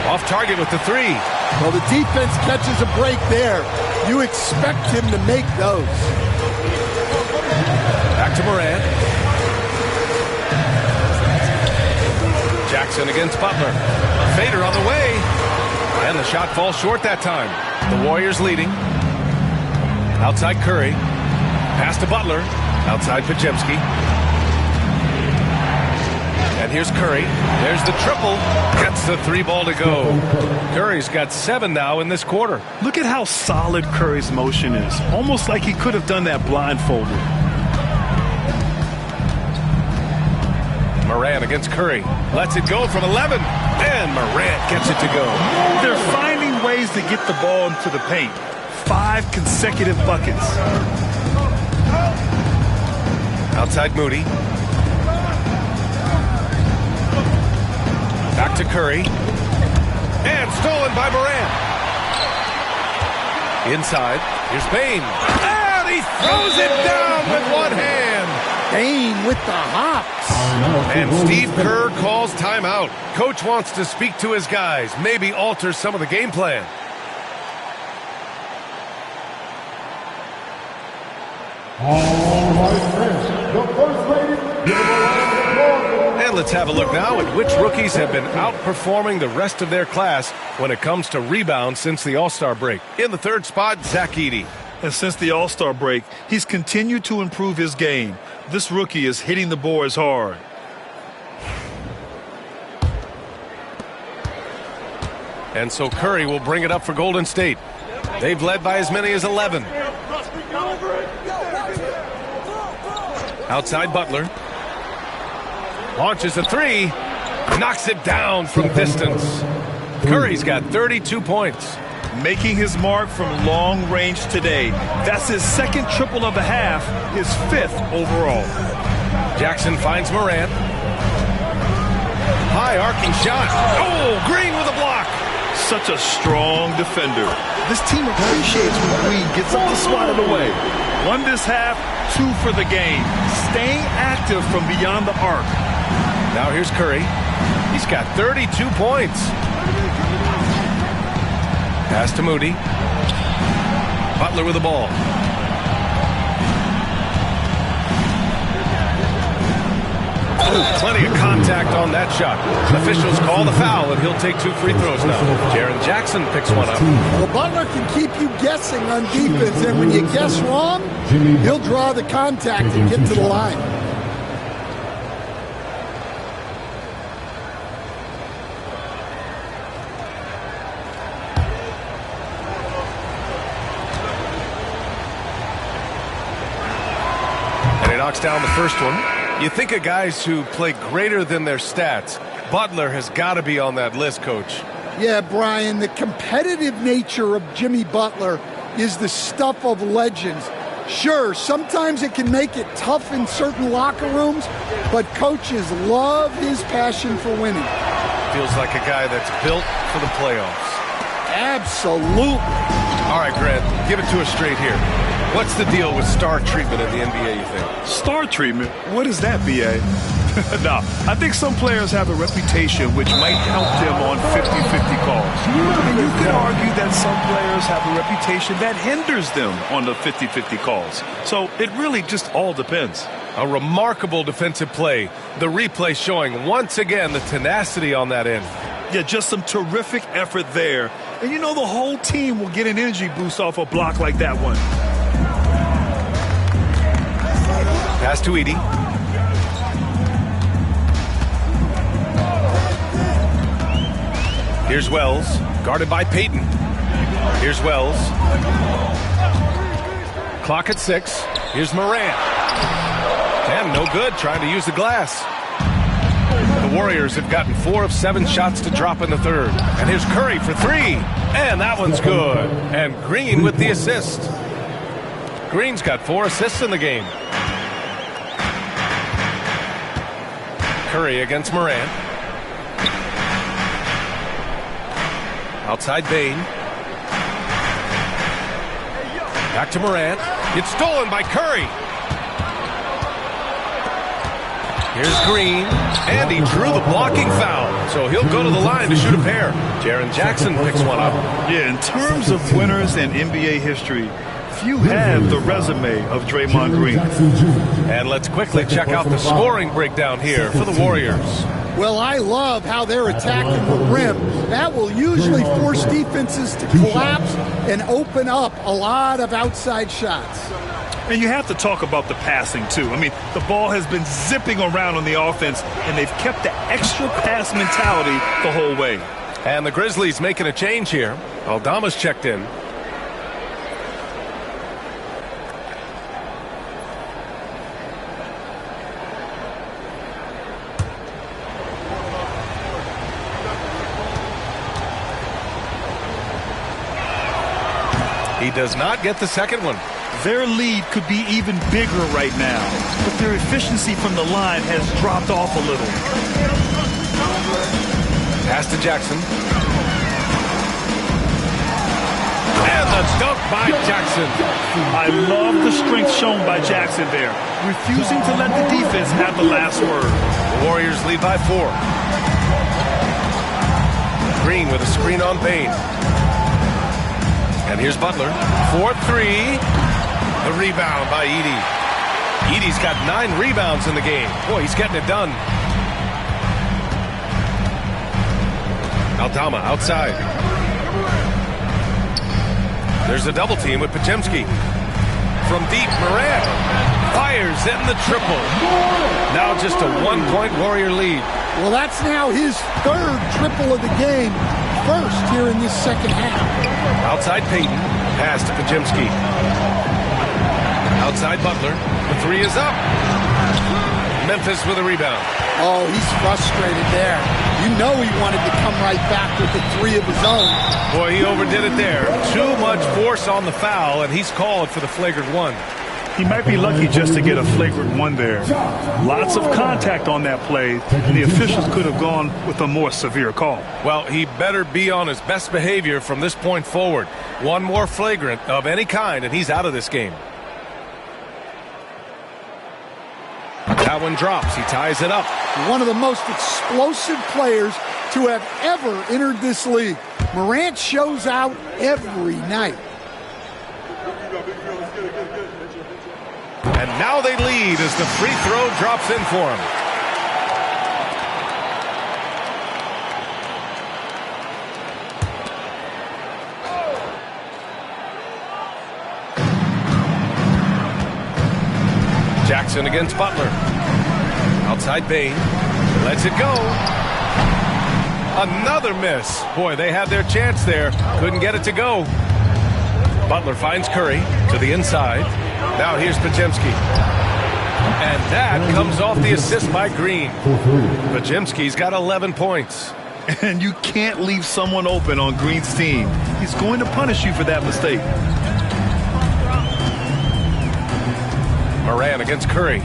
Off target with the 3. Well, the defense catches a break there. You expect him to make those. Back to Morant. Jackson against Butler. Fader on the way. And the shot falls short that time. The Warriors leading. Outside Curry. Pass to Butler. Outside Pajemski. And here's Curry. There's the triple. Gets the 3 ball to go. Curry's got 7 now in this quarter. Look at how solid Curry's motion is. Almost like he could have done that blindfolded. Morant against Curry. Lets it go from 11. And Morant gets it to go. They're finding ways to get the ball into the paint. 5 consecutive buckets. Outside Moody. Back to Curry. And stolen by Morant. Inside. Here's Bane. And he throws it down with one hand. Bane with the hops. And Steve Kerr calls timeout. Coach wants to speak to his guys, maybe alter some of the game plan. All right, friends, the first lady. And let's have a look now at which rookies have been outperforming the rest of their class when it comes to rebounds since the All-Star break. In the 3rd spot, Zach Edey. And since the All-Star break, he's continued to improve his game. This rookie is hitting the boards hard. And so Curry will bring it up for Golden State. They've led by as many as 11. Outside Butler. Launches a three. Knocks it down from distance. Curry's got 32 points. Making his mark from long range today. That's his second triple of the half, his 5th overall. Jackson finds Morant. High arcing shot. Oh, Green with a block. Such a strong defender. This team appreciates when Green gets up the spot of the way. 1 this half, 2 for the game. Staying active from beyond the arc. Now here's Curry. He's got 32 points. Pass to Moody. Butler with the ball. Ooh, plenty of contact on that shot. Officials call the foul, and he'll take 2 free throws now. Jaren Jackson picks one up. Well, Butler can keep you guessing on defense, and when you guess wrong, he'll draw the contact and get to the line. And he knocks down the first one. You think of guys who play greater than their stats. Butler has got to be on that list, Coach. Yeah, Brian, the competitive nature of Jimmy Butler is the stuff of legends. Sure, sometimes it can make it tough in certain locker rooms, but coaches love his passion for winning. Feels like a guy that's built for the playoffs. Absolutely. All right, Grant, give it to us straight here. What's the deal with star treatment in the NBA, you think? Star treatment? What is that, B.A.? No, I think some players have a reputation which might help them on 50-50 calls. And you could argue that some players have a reputation that hinders them on the 50-50 calls. So it really just all depends. A remarkable defensive play. The replay showing once again the tenacity on that end. Yeah, just some terrific effort there. And you know the whole team will get an energy boost off a block like that one. Pass to Edey. Here's Wells, guarded by Payton. Here's Wells. Clock at 6. Here's Morant. And no good, trying to use the glass. The Warriors have gotten 4 of 7 shots to drop in the third. And here's Curry for 3. And that one's good. And Green with the assist. Green's got 4 assists in the game. Curry against Morant. Outside Bane. Back to Morant. It's stolen by Curry. Here's Green. And he drew the blocking foul. So he'll go to the line to shoot a pair. Jaren Jackson picks one up. Yeah, in terms of winners in NBA history, few have the resume of Draymond Green. And let's quickly check out the scoring breakdown here for the Warriors. Well, I love how they're attacking the rim. That will usually force defenses to collapse and open up a lot of outside shots. And you have to talk about the passing, too. I mean, the ball has been zipping around on the offense, and they've kept the extra pass mentality the whole way. And the Grizzlies making a change here. Aldama's checked in. He does not get the second one. Their lead could be even bigger right now, but their efficiency from the line has dropped off a little. Pass to Jackson. And the dunk by Jackson. I love the strength shown by Jackson there, refusing to let the defense have the last word. The Warriors lead by 4. Green with a screen on Bane. And here's Butler. 4-3. The rebound by Edey. Edey's got 9 rebounds in the game. Boy, he's getting it done. Aldama outside. There's a double team with Podziemski. From deep, Morant fires in the triple. Now just a 1-point Warrior lead. Well, that's now his 3rd triple of the game. first here in this second half. Outside Payton, pass to Pajemski. Outside Butler, the three is up. Memphis with a rebound. Oh, he's frustrated there. You know he wanted to come right back with the three of his own. Boy, he overdid it there. Too much force on the foul, and he's called for the flagrant one. He might be lucky just to get a flagrant one there. Lots of contact on that play, and the officials could have gone with a more severe call. Well, he better be on his best behavior from this point forward. One more flagrant of any kind, and he's out of this game. That one drops. He ties it up. One of the most explosive players to have ever entered this league. Morant shows out every night. And now they lead as the free throw drops in for him. Jackson against Butler. Outside Bain. Lets it go. Another miss. Boy, they had their chance there. Couldn't get it to go. Butler finds Curry to the inside. Now here's Pajemski. And that comes off the assist by Green. Pajemski's got 11 points. And you can't leave someone open on Green's team. He's going to punish you for that mistake. Moran against Curry.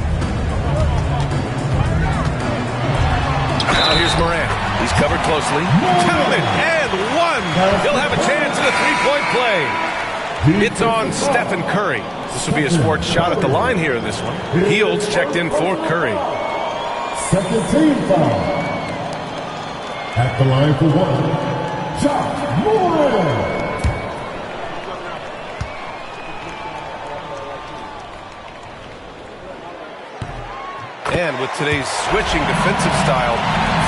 Now here's Moran. He's covered closely. Counted and one. He'll have a chance in a three-point play. It's on Stephen Curry. This will be a sports shot at the line here in this one. Heels checked in for Curry. Second team foul. At the line for one. Shot Moran. And with today's switching defensive style,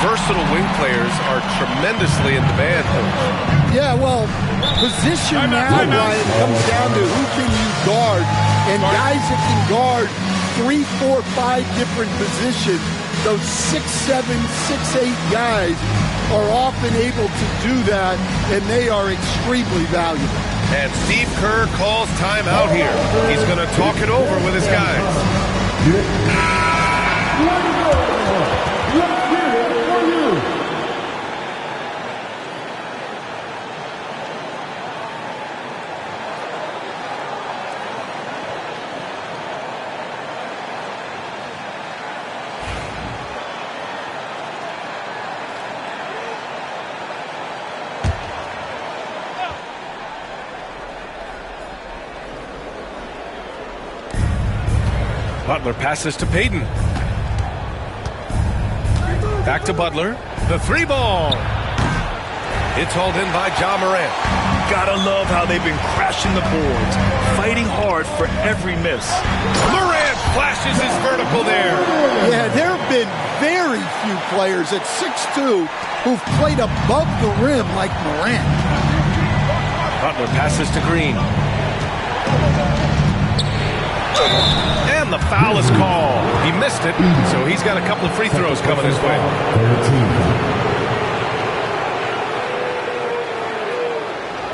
versatile wing players are tremendously in demand. Yeah, well, position now, Ryan, comes down to who can you guard. And guys that can guard 3, 4, 5 different positions, those 6'7", 6'8" guys are often able to do that, and they are extremely valuable. And Steve Kerr calls timeout here. He's going to talk it over with his guys. Butler passes to Payton. Back to Butler. The three ball. It's hauled in by Ja Morant. Gotta love how they've been crashing the boards, fighting hard for every miss. Morant flashes his vertical there. Yeah, there have been very few players at 6'2" who've played above the rim like Morant. Butler passes to Green. And the foul is called. He missed it, so he's got a couple of free throws coming his way.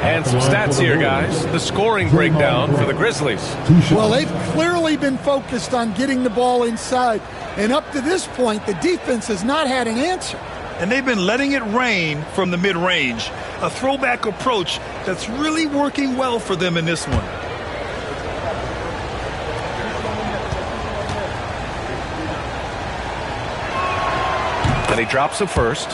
And some stats here, guys. The scoring breakdown for the Grizzlies. Well, they've clearly been focused on getting the ball inside. And up to this point, the defense has not had an answer. And they've been letting it rain from the mid-range. A throwback approach that's really working well for them in this one. And he drops the first.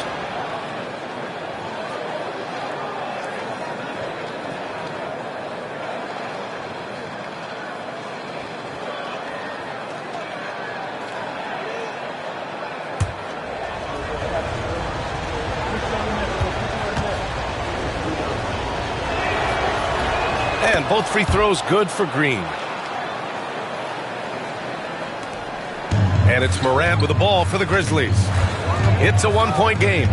And both free throws good for Green. And it's Morant with the ball for the Grizzlies. It's a one-point game.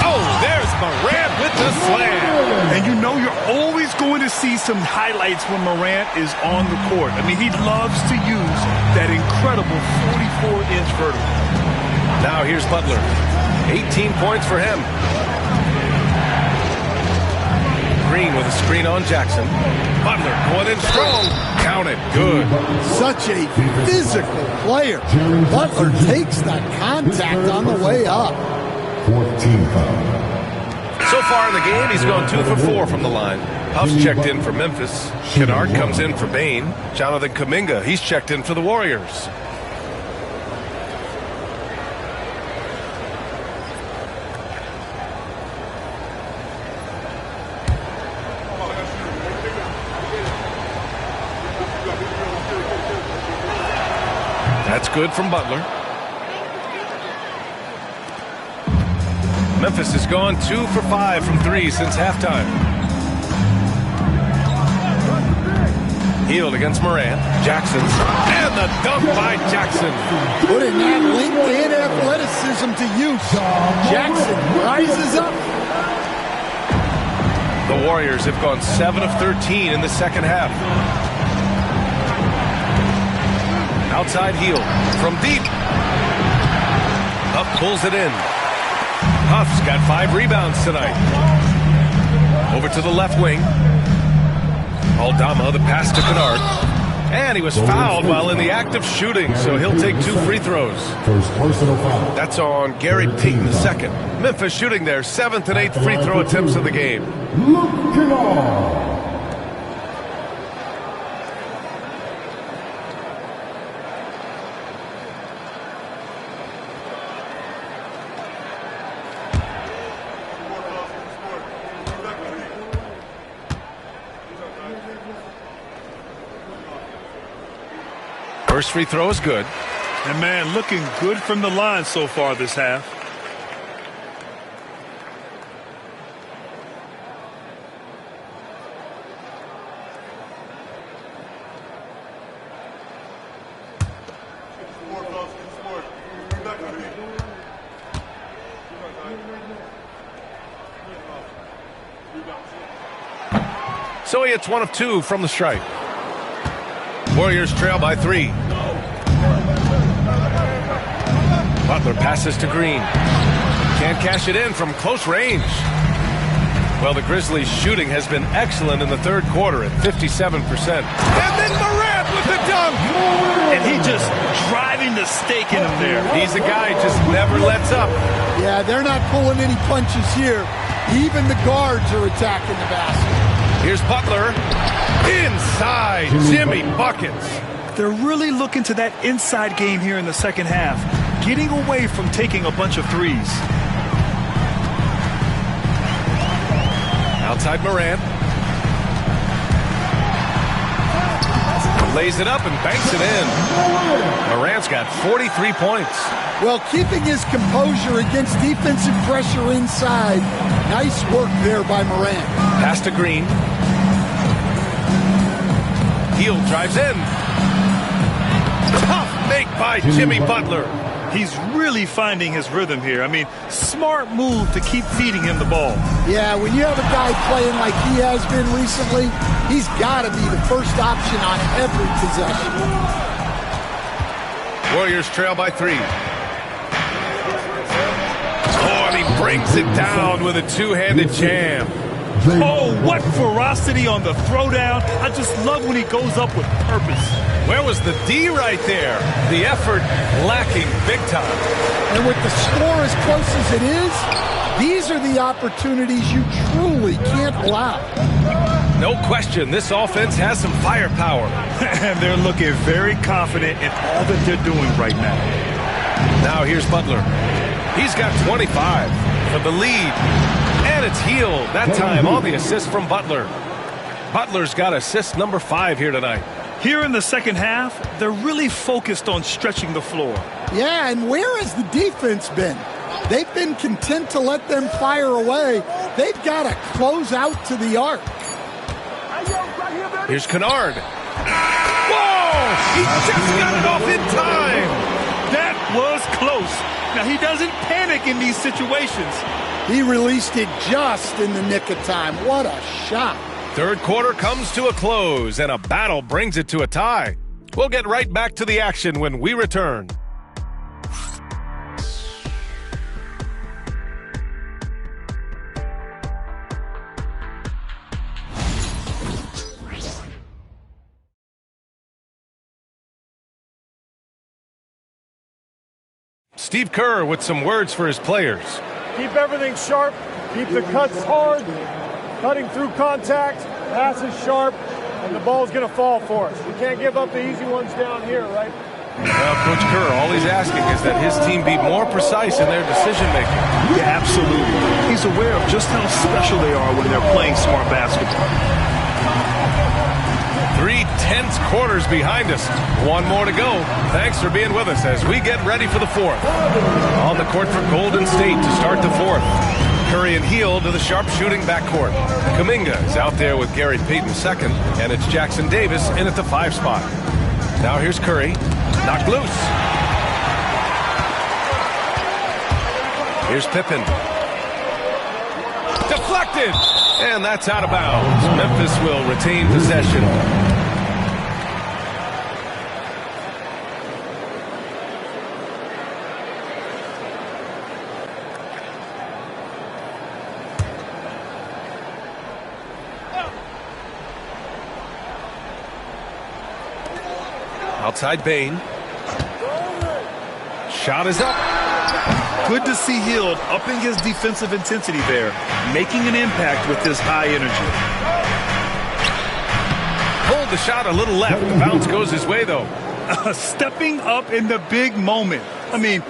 Oh, there's Morant with the slam. And you know you're always going to see some highlights when Morant is on the court. I mean, he loves to use that incredible 44-inch vertical. Now here's Butler. 18 points for him. Green with a screen on Jackson. Butler going in strong. Count it. Good. Such a physical player. Butler takes that contact on the way up. 14 foul. So far in the game, he's gone 2 for 4 from the line. Huff's checked in for Memphis. Kennard comes in for Bain. Jonathan Kuminga, he's checked in for the Warriors. That's good from Butler. Memphis has gone 2 for 5 from 3 since halftime. Healed against Morant. Jackson. And the dunk by Jackson. Putting that LinkedIn athleticism to use. Jackson rises up. The Warriors have gone 7 of 13 in the second half. Outside heel from deep. Up pulls it in. Huff's got 5 rebounds tonight. Over to the left wing. Aldama, the pass to Kennard. And he was fouled while in the act of shooting, so he'll take 2 free throws. First personal foul. That's on Garrett Payton II. Memphis shooting their 7th and 8th free throw attempts of the game. Luke Kennard. First free throw is good. And, man, looking good from the line so far this half. So he hits 1 of 2 from the stripe. Warriors trail by 3. Butler passes to Green. Can't cash it in from close range. Well, the Grizzlies' shooting has been excellent in the third quarter at 57%. And then Morant with the dunk! And he just driving the stake in him there. He's a guy who just never lets up. Yeah, they're not pulling any punches here. Even the guards are attacking the basket. Here's Butler. Inside, Jimmy buckets. They're really looking to that inside game here in the second half, getting away from taking a bunch of threes. Outside Morant. Lays it up and banks it in. Morant's got 43 points. Well, keeping his composure against defensive pressure inside. Nice work there by Morant. Pass to Green. Heel drives in. Tough make by Jimmy Butler. He's really finding his rhythm here. I mean, smart move to keep feeding him the ball. Yeah, when you have a guy playing like he has been recently, he's got to be the first option on every possession. Warriors trail by 3. Oh, and he brings it down with a two-handed jam. Oh, what ferocity on the throwdown. I just love when he goes up with purpose. Where was the D right there? The effort lacking big time. And with the score as close as it is, these are the opportunities you truly can't allow. No question, this offense has some firepower. And they're looking very confident in all that they're doing right now. Now here's Butler. He's got 25 for the lead. And it's Heel, that time on the assist from Butler. Butler's got assist number 5 here tonight. Here in the second half, they're really focused on stretching the floor. Yeah, and where has the defense been? They've been content to let them fire away. They've got to close out to the arc. Here's Kennard. Whoa! He just got it off in time. That was close. Now, he doesn't panic in these situations. He released it just in the nick of time. What a shot. Third quarter comes to a close, and a battle brings it to a tie. We'll get right back to the action when we return. Steve Kerr with some words for his players. Keep everything sharp. Keep the cuts hard. Cutting through contact. Passes sharp. And the ball's going to fall for us. We can't give up the easy ones down here, right? Well, Coach Kerr, all he's asking is that his team be more precise in their decision-making. Yeah, absolutely. He's aware of just how special they are when they're playing smart basketball. 3 tense quarters behind us. One more to go. Thanks for being with us as we get ready for the fourth. On the court for Golden State to start the fourth. Curry and Hield to the sharp-shooting backcourt. Kuminga is out there with Gary Payton second, and it's Jackson Davis in at the 5 spot. Now here's Curry. Knocked loose. Here's Pippen. Deflected! And that's out of bounds. Memphis will retain possession. Outside Bane. Shot is up. Good to see Hield upping his defensive intensity there, making an impact with his high energy. Pulled the shot a little left. The bounce goes his way, though. Stepping up in the big moment. I mean,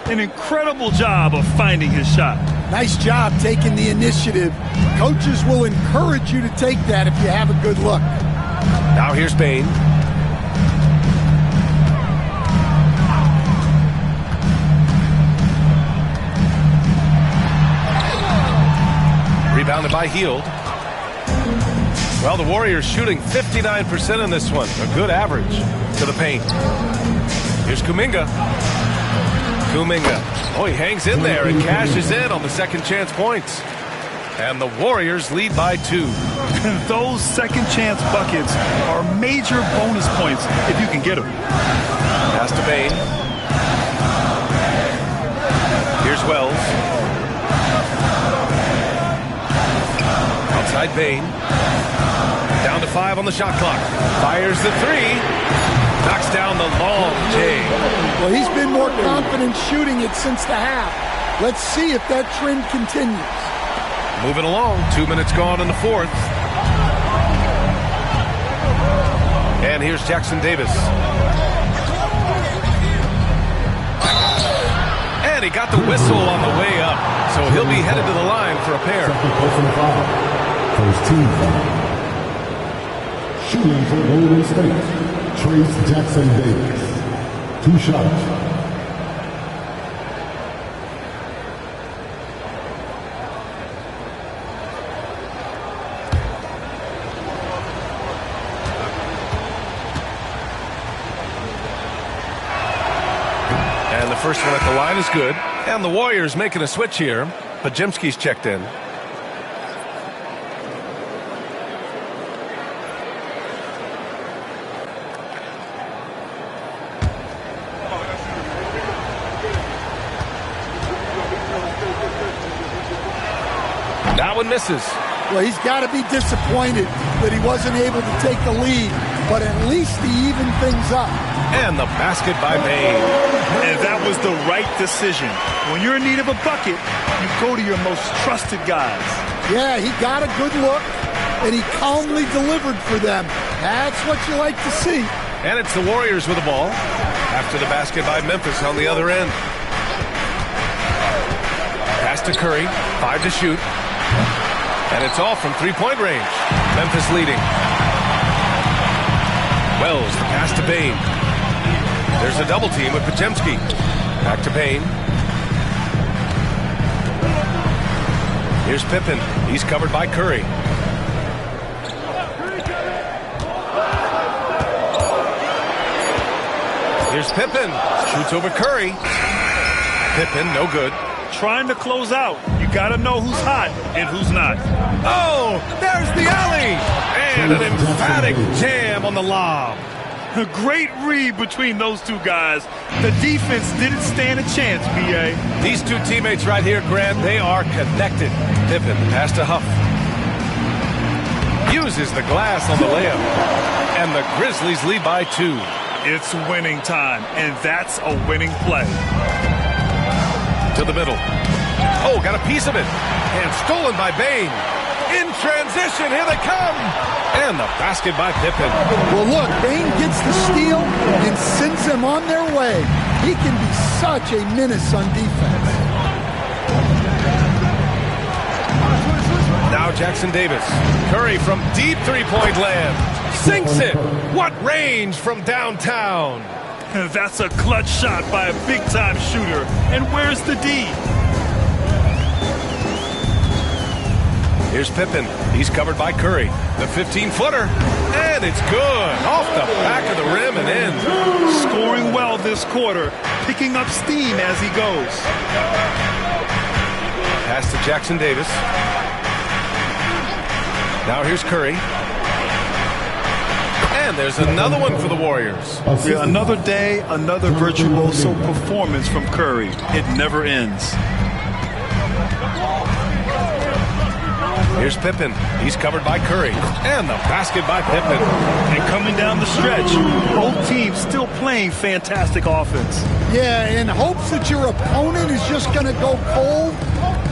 an incredible job of finding his shot. Nice job taking the initiative. Coaches will encourage you to take that if you have a good look. Now here's Bane. Rebounded by Hield. Well, the Warriors shooting 59% in this one. A good average to the paint. Here's Kuminga. Oh, he hangs in there and cashes in on the second chance points. And the Warriors lead by 2. Those second chance buckets are major bonus points if you can get them. Pass to Bane. Here's Wells. Outside Bane. Down to 5 on the shot clock. Fires the 3. Knocks down the long J. Well, he's been more confident shooting it since the half. Let's see if that trend continues. Moving along. 2 minutes gone in the fourth. And here's Jackson Davis. And he got the whistle on the way up. So he'll be headed to the line for a pair. First team foul. Shooting for Golden State, Trace Jackson Davis. 2 shots. And the first one at the line is good. And the Warriors making a switch here. Pajemski's checked in. That one misses. Well, he's got to be disappointed that he wasn't able to take the lead, but at least he evened things up. And the basket by Bane. And that was the right decision. When you're in need of a bucket, you go to your most trusted guys. Yeah, he got a good look, and he calmly delivered for them. That's what you like to see. And it's the Warriors with the ball after the basket by Memphis on the other end. Pass to Curry, 5 to shoot. And it's all from three-point range. Memphis leading. Wells, the pass to Bane. There's a double team with Pajemski. Back to Bane. Here's Pippen. He's covered by Curry. Here's Pippen. Shoots over Curry. Pippen, no good. Trying to close out. You got to know who's hot and who's not. Oh, there's the alley. And an emphatic jam on the lob. A great read between those two guys. The defense didn't stand a chance, B.A. These two teammates right here, Grant, they are connected. Pippen, pass to Huff. Uses the glass on the layup. And the Grizzlies lead by 2. It's winning time, and that's a winning play. To the middle. Oh, got a piece of it. And stolen by Bane. In transition, here they come. And the basket by Pippen. Well, look, Bane gets the steal and sends them on their way. He can be such a menace on defense. Now Jackson Davis. Curry from deep three-point land. Sinks it. What range from downtown. That's a clutch shot by a big-time shooter. And where's the D? Here's Pippen. He's covered by Curry. The 15-footer. And it's good. Off the back of the rim and in. Scoring well this quarter. Picking up steam as he goes. Pass to Jackson Davis. Now here's Curry. And there's another one for the Warriors. Yeah, another day, another virtuoso performance from Curry. It never ends. Here's Pippen. He's covered by Curry. And the basket by Pippen. And coming down the stretch, both teams still playing fantastic offense. Yeah, in hopes that your opponent is just going to go cold.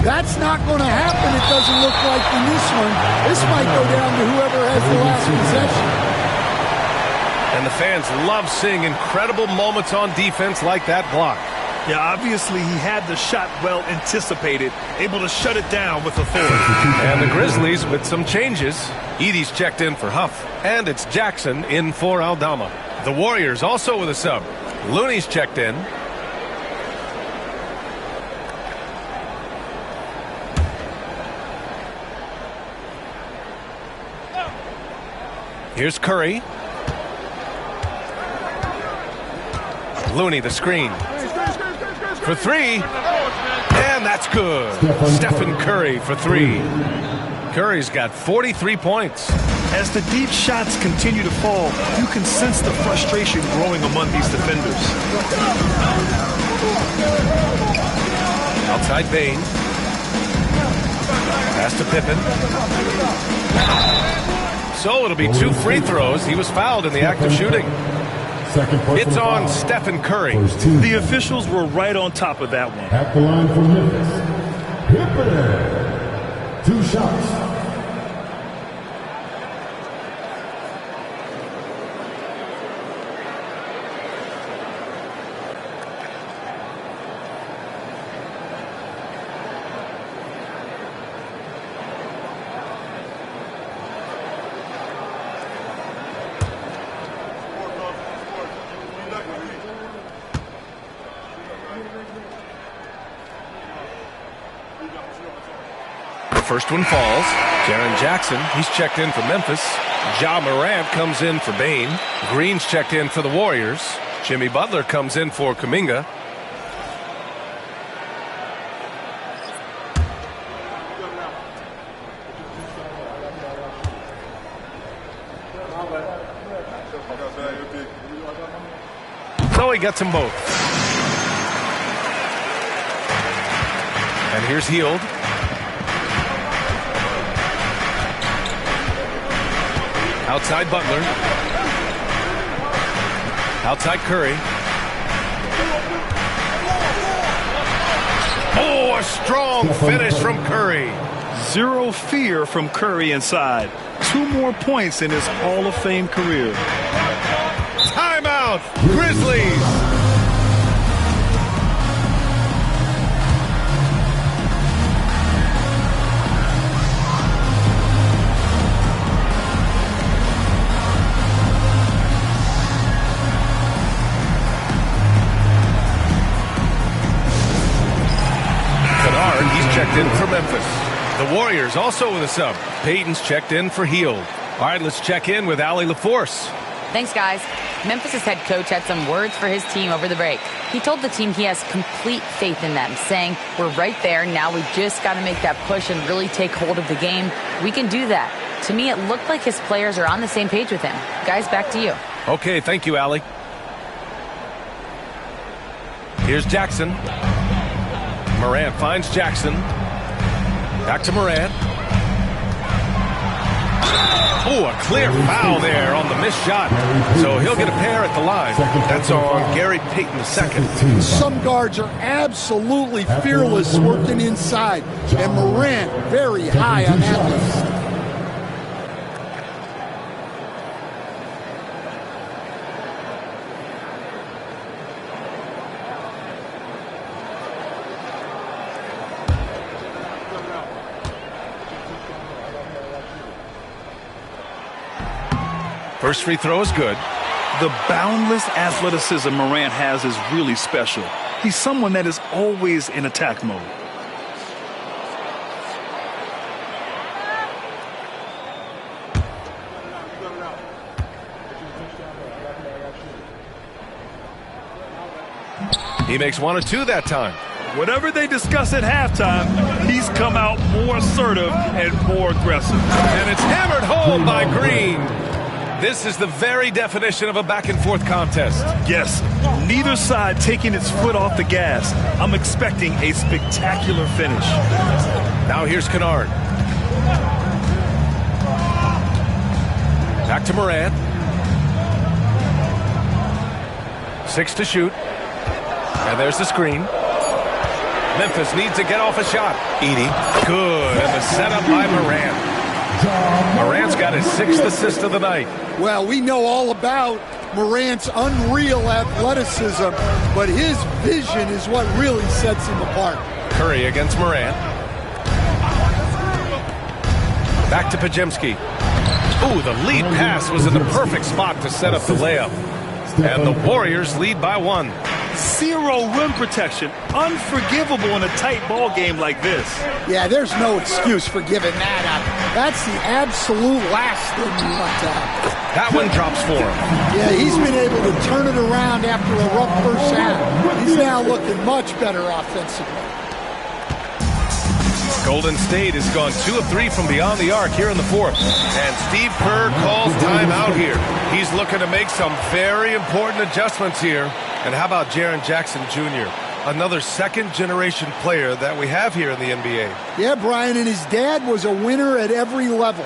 That's not going to happen, it doesn't look like in this one. This might go down to whoever has the last possession. And the fans love seeing incredible moments on defense like that block. Yeah, obviously he had the shot well anticipated, able to shut it down with authority. And the Grizzlies with some changes. Edey's checked in for Huff, and it's Jackson in for Aldama. The Warriors also with a sub. Looney's checked in. Here's Curry. Looney, the screen. For three. And that's good. Stephen Curry for three. Curry's got 43 points. As the deep shots continue to fall, you can sense the frustration growing among these defenders. Outside Bane. Pass to Pippen. So it'll be 2 free throws. He was fouled in the act of shooting. It's on Stephen Curry. The officials were right on top of that one. At the line for Memphis. Pippen. 2 shots. First one falls. Jaren Jackson, he's checked in for Memphis. Ja Morant comes in for Bane. Green's checked in for the Warriors. Jimmy Butler comes in for Kuminga. So he gets them both. And here's Hield. Outside Butler. Outside Curry. Oh, a strong finish from Curry. Zero fear from Curry inside. 2 more points in his Hall of Fame career. Timeout, Grizzlies. He's checked in for Memphis. The Warriors also with a sub. Payton's checked in for Hield. All right, let's check in with Allie LaForce. Thanks, guys. Memphis' head coach had some words for his team over the break. He told the team he has complete faith in them, saying, we're right there. Now we just got to make that push and really take hold of the game. We can do that. To me, it looked like his players are on the same page with him. Guys, back to you. Okay, thank you, Allie. Here's Jackson. Morant finds Jackson. Back to Morant. Oh, a clear foul there on the missed shot. So he'll get a pair at the line. That's on Gary Payton II. Some guards are absolutely fearless working inside, and Morant very high on that list. First free throw is good. The boundless athleticism Morant has is really special. He's someone that is always in attack mode. He makes 1 or 2 that time. Whatever they discuss at halftime, he's come out more assertive and more aggressive. And it's hammered home by Green. This is the very definition of a back-and-forth contest. Yes, neither side taking its foot off the gas. I'm expecting a spectacular finish. Now here's Kennard. Back to Morant. 6 to shoot. And there's the screen. Memphis needs to get off a shot. Edey. Good. And the setup by Morant. Morant's got his 6th assist of the night. Well, we know all about Morant's unreal athleticism, but his vision is what really sets him apart. Curry against Morant. Back to Podziemski. Ooh, the lead pass was in the perfect spot to set up the layup. And the Warriors lead by 1. 0 rim protection. Unforgivable in a tight ball game like this. Yeah, there's no excuse for giving that up. That's the absolute last thing you want to have. That one drops for him. Yeah, he's been able to turn it around after a rough first half. He's now looking much better offensively. Golden State has gone 2 of 3 from beyond the arc here in the 4th. And Steve Kerr calls timeout here. He's looking to make some very important adjustments here. And how about Jaren Jackson Jr., another second-generation player that we have here in the NBA? Yeah, Brian, and his dad was a winner at every level.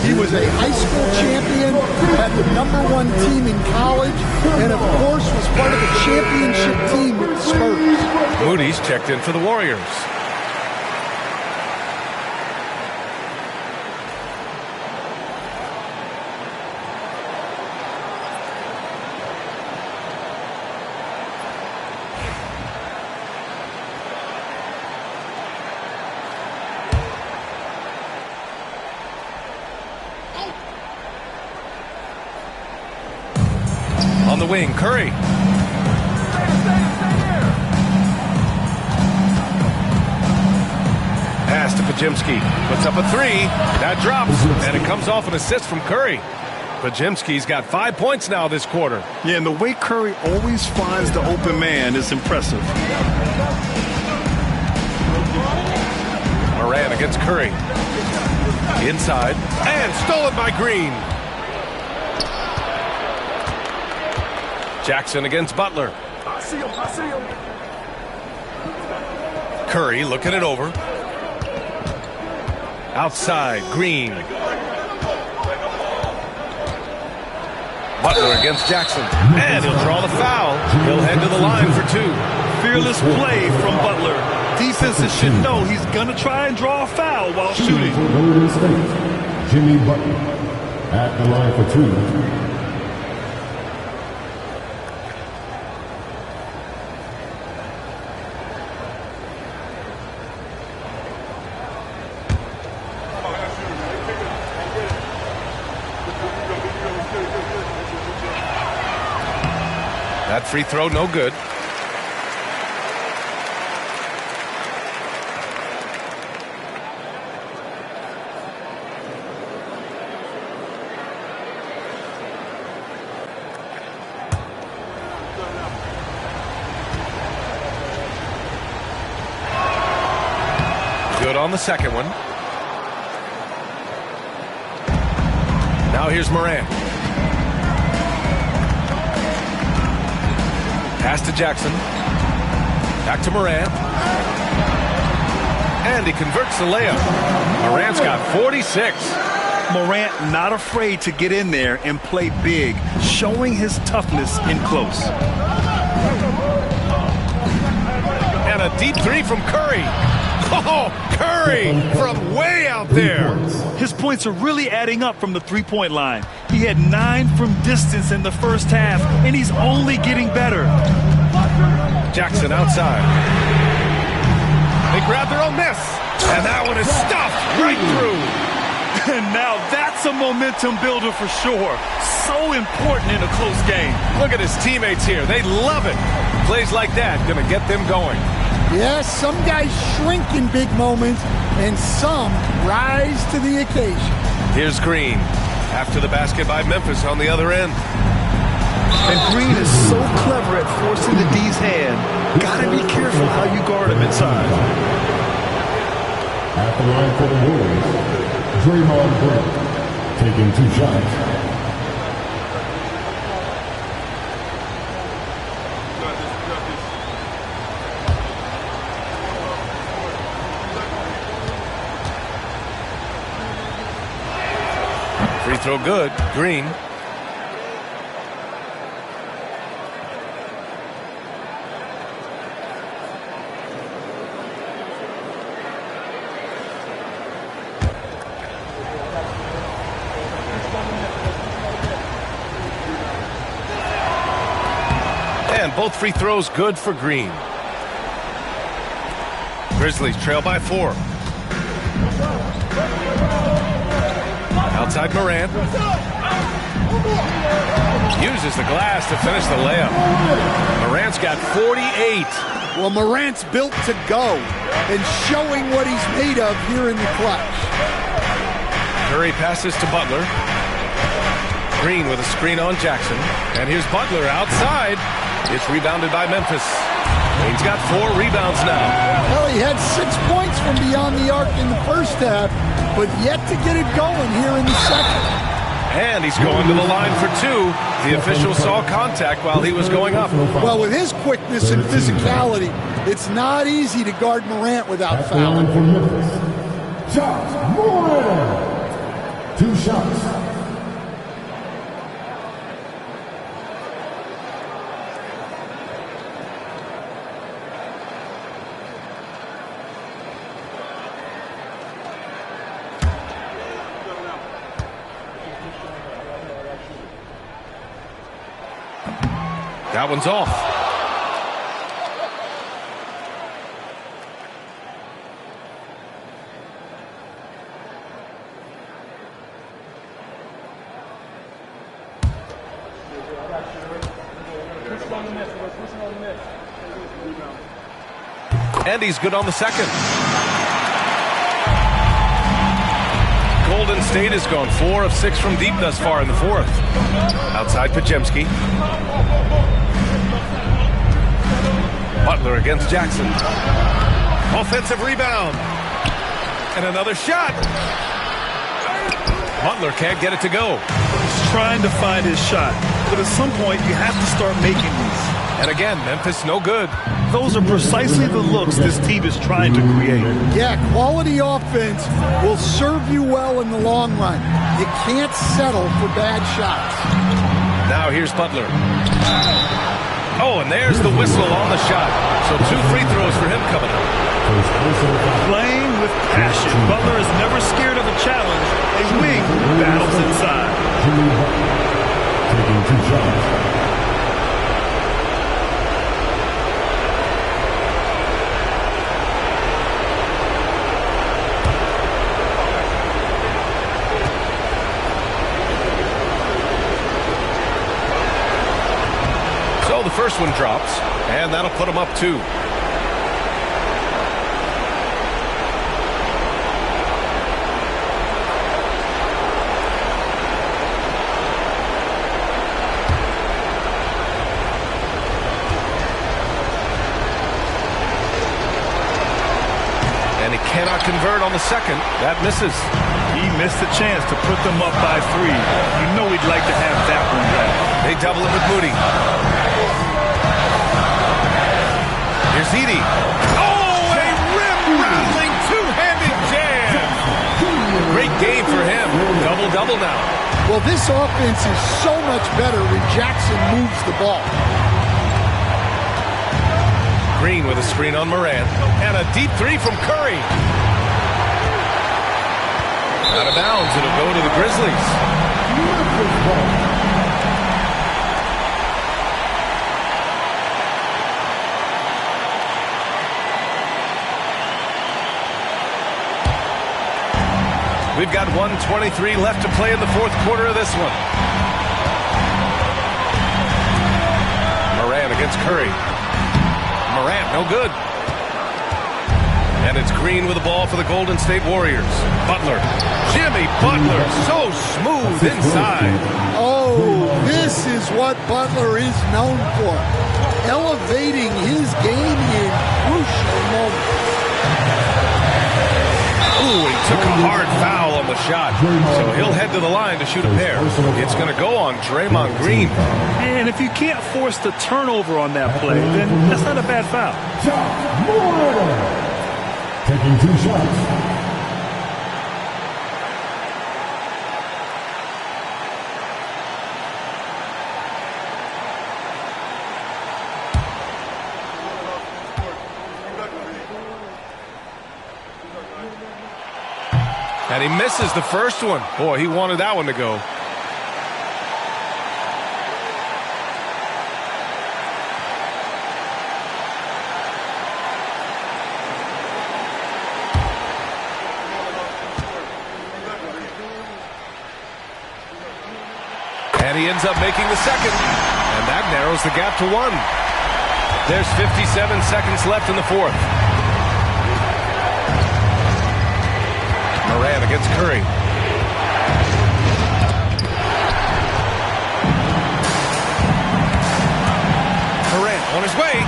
He was a high school champion, had the #1 team in college, and of course was part of the championship team with the Spurs. Moody's checked in for the Warriors. On the wing, Curry. Pass to Podziemski. Puts up a 3. That drops, and it comes off an assist from Curry. Podziemski's got 5 points now this quarter. Yeah, and the way Curry always finds the open man is impressive. Morant against Curry. Inside, and stolen by Green. Jackson against Butler. I see him. Curry looking it over. Outside, Green. Butler against Jackson. And he'll draw the foul. He'll head to the line for 2. Fearless play from Butler. Defenses should know he's going to try and draw a foul while shooting. Golden State, Jimmy Butler at the line for 2. That free throw, no good. Good on the second one. Now here's Morant. Pass to Jackson. Back to Morant. And he converts the layup. Morant's got 46. Morant not afraid to get in there and play big, showing his toughness in close. And a deep three from Curry. Oh, Curry from way out there. His points are really adding up from the three-point line. He had 9 from distance in the first half, and he's only getting better. Jackson outside. They grab their own miss. And that one is stuffed right through. And now that's a momentum builder for sure. So important in a close game. Look at his teammates here. They love it. Plays like that going to get them going. Yes, some guys shrink in big moments, and some rise to the occasion. Here's Green. After the basket by Memphis on the other end. And Green is so clever at forcing the D's hand. Gotta be careful how you guard him inside. At the line for the Warriors, Draymond Green taking 2 shots. Free throw good. Green. And both free throws good for Green. Grizzlies trail by 4. Outside Morant. Uses the glass to finish the layup. Morant's got 48. Well, Morant's built to go and showing what he's made of here in the clutch. Curry passes to Butler. Green with a screen on Jackson. And here's Butler outside. It's rebounded by Memphis. Green's got 4 rebounds now. Well, he had 6 points from beyond the arc in the first half, but yet to get it going here in the second. And he's going to the line for 2. The official saw contact while he was going up. Well, with his quickness and physicality, it's not easy to guard Morant without fouling. For Memphis, Josh Morant. 2 shots. That one's off. And he's good on the second. Golden State has gone 4 of 6 from deep thus far in the fourth. Outside Pajemski. Butler against Jackson. Offensive rebound. And another shot. Butler can't get it to go. He's trying to find his shot. But at some point, you have to start making these. And again, Memphis no good. Those are precisely the looks this team is trying to create. Yeah, quality offense will serve you well in the long run. You can't settle for bad shots. Now here's Butler. Oh, and there's the whistle on the shot. So 2 free throws for him coming up. Playing with passion. Butler is never scared of a challenge. A wing battles inside. Taking 2 shots. The first one drops, and that'll put him up 2. And he cannot convert on the second. That misses. He missed a chance to put them up by 3. You know he'd like to have that one back. They double it with Moody. Here's Edey. Oh, a rim-rattling 2-handed jam. Great game for him. Double Well, this offense is so much better when Jackson moves the ball. Green with a screen on Morant. And a deep three from Curry. Out of bounds. It'll go to the Grizzlies. We've got 1:23 left to play in the fourth quarter of this one. Morant against Curry. Morant, no good. And it's Green with the ball for the Golden State Warriors. Butler. Jimmy Butler, so smooth inside. Oh, this is what Butler is known for. Elevating his game in crucial moments. Ooh, he took a hard foul on the shot. So he'll head to the line to shoot a pair. It's going to go on Draymond Green. And if you can't force the turnover on that play, then that's not a bad foul. Taking 2 shots. And he misses the first one. Boy, he wanted that one to go. And he ends up making the second. And that narrows the gap to 1. There's 57 seconds left in the fourth. Morant against Curry. Morant on his way.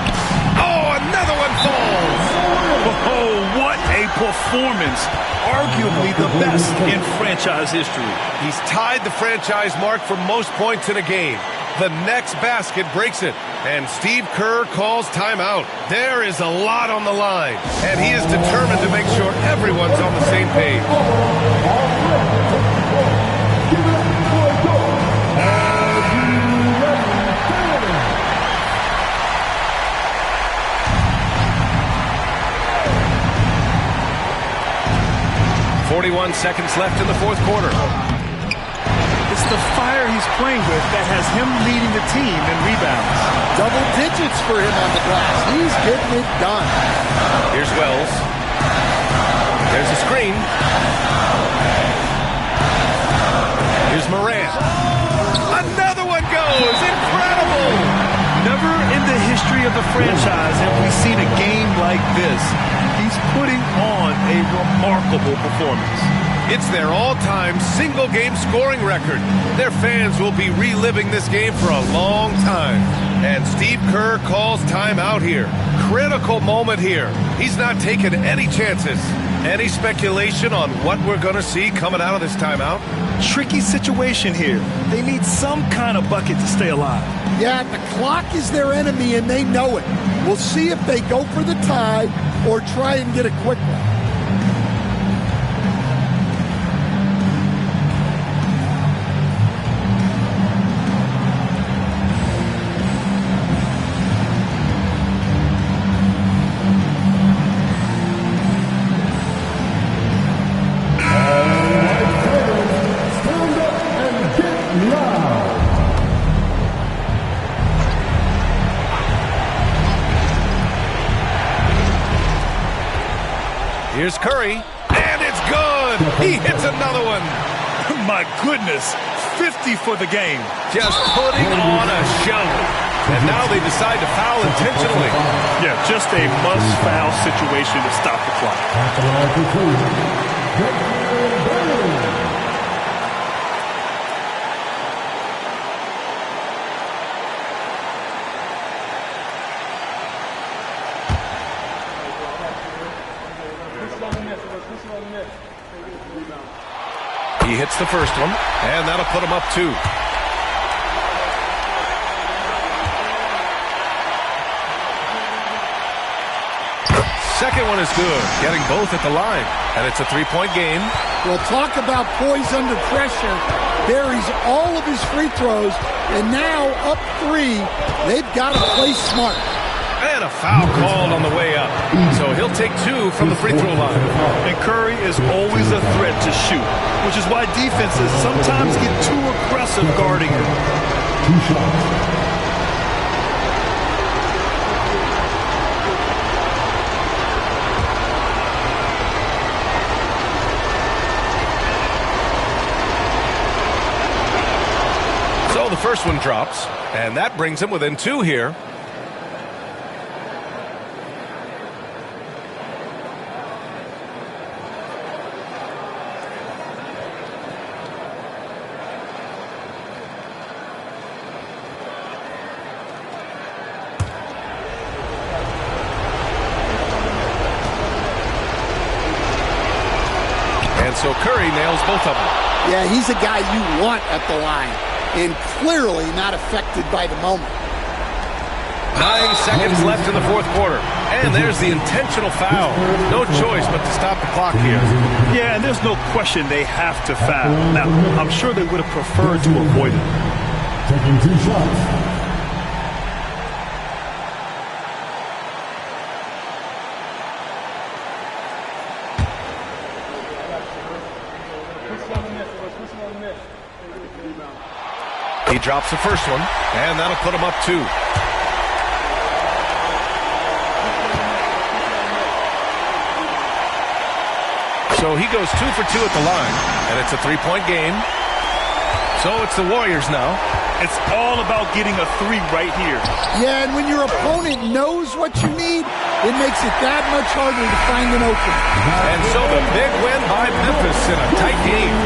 Oh, another one falls. Oh, what a performance. Arguably the best in franchise history. He's tied the franchise mark for most points in a game. The next basket breaks it, and Steve Kerr calls timeout. There is a lot on the line, and he is determined to make sure everyone's on the same page. 41 seconds left in the fourth quarter. It's the fire he's playing with that has him leading the team in rebounds. Double digits for him on the glass. He's getting it done. Here's Wells. There's a screen. Here's Morant. Another one goes. Incredible. Never in the history of the franchise have we seen a game like this. He's putting on a remarkable performance. It's their all-time single-game scoring record. Their fans will be reliving this game for a long time. And Steve Kerr calls timeout here. Critical moment here. He's not taking any chances. Any speculation on what we're going to see coming out of this timeout? Tricky situation here. They need some kind of bucket to stay alive. Yeah, the clock is their enemy, and they know it. We'll see if they go for the tie or try and get a quick one. Here's Curry, and it's good. He hits another one. My goodness, 50 for the game. Just putting on a show. And now they decide to foul intentionally. Yeah, just a must-foul situation to stop the clock. He hits the first one, and that'll put him up 2. Second one is good, getting both at the line, and it's a 3-point game. Well, talk about poise under pressure. buries all of his free throws, and now up 3. They've got to play smart. And a foul called on the way up. So he'll take 2 from the free throw line. And Curry is always a threat to shoot, which is why defenses sometimes get too aggressive guarding him. 2 shots. So the first one drops, and that brings him within 2 here. And so Curry nails both of them. Yeah, he's a guy you want at the line, and clearly not affected by the moment. 9 seconds left in the fourth quarter. And there's the intentional foul. No choice but to stop the clock here. Yeah, and there's no question they have to foul. Now, I'm sure they would have preferred to avoid it. Taking 2 shots. He drops the first one, and that'll put him up 2. So he goes 2 for 2 at the line, and it's a 3-point game. So it's the Warriors now. It's all about getting a 3 right here. Yeah, and when your opponent knows what you need, it makes it that much harder to find an opening. And so the big win by Memphis in a tight game.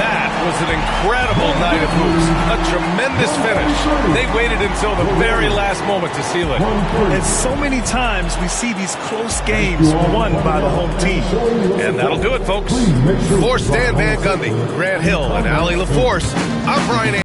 That was an incredible night of hoops. A tremendous finish. They waited until the very last moment to seal it. And so many times we see these close games won by the home team. And that'll do it, folks. For Stan Van Gundy, Grant Hill, and Allie LaForce, I'm Brian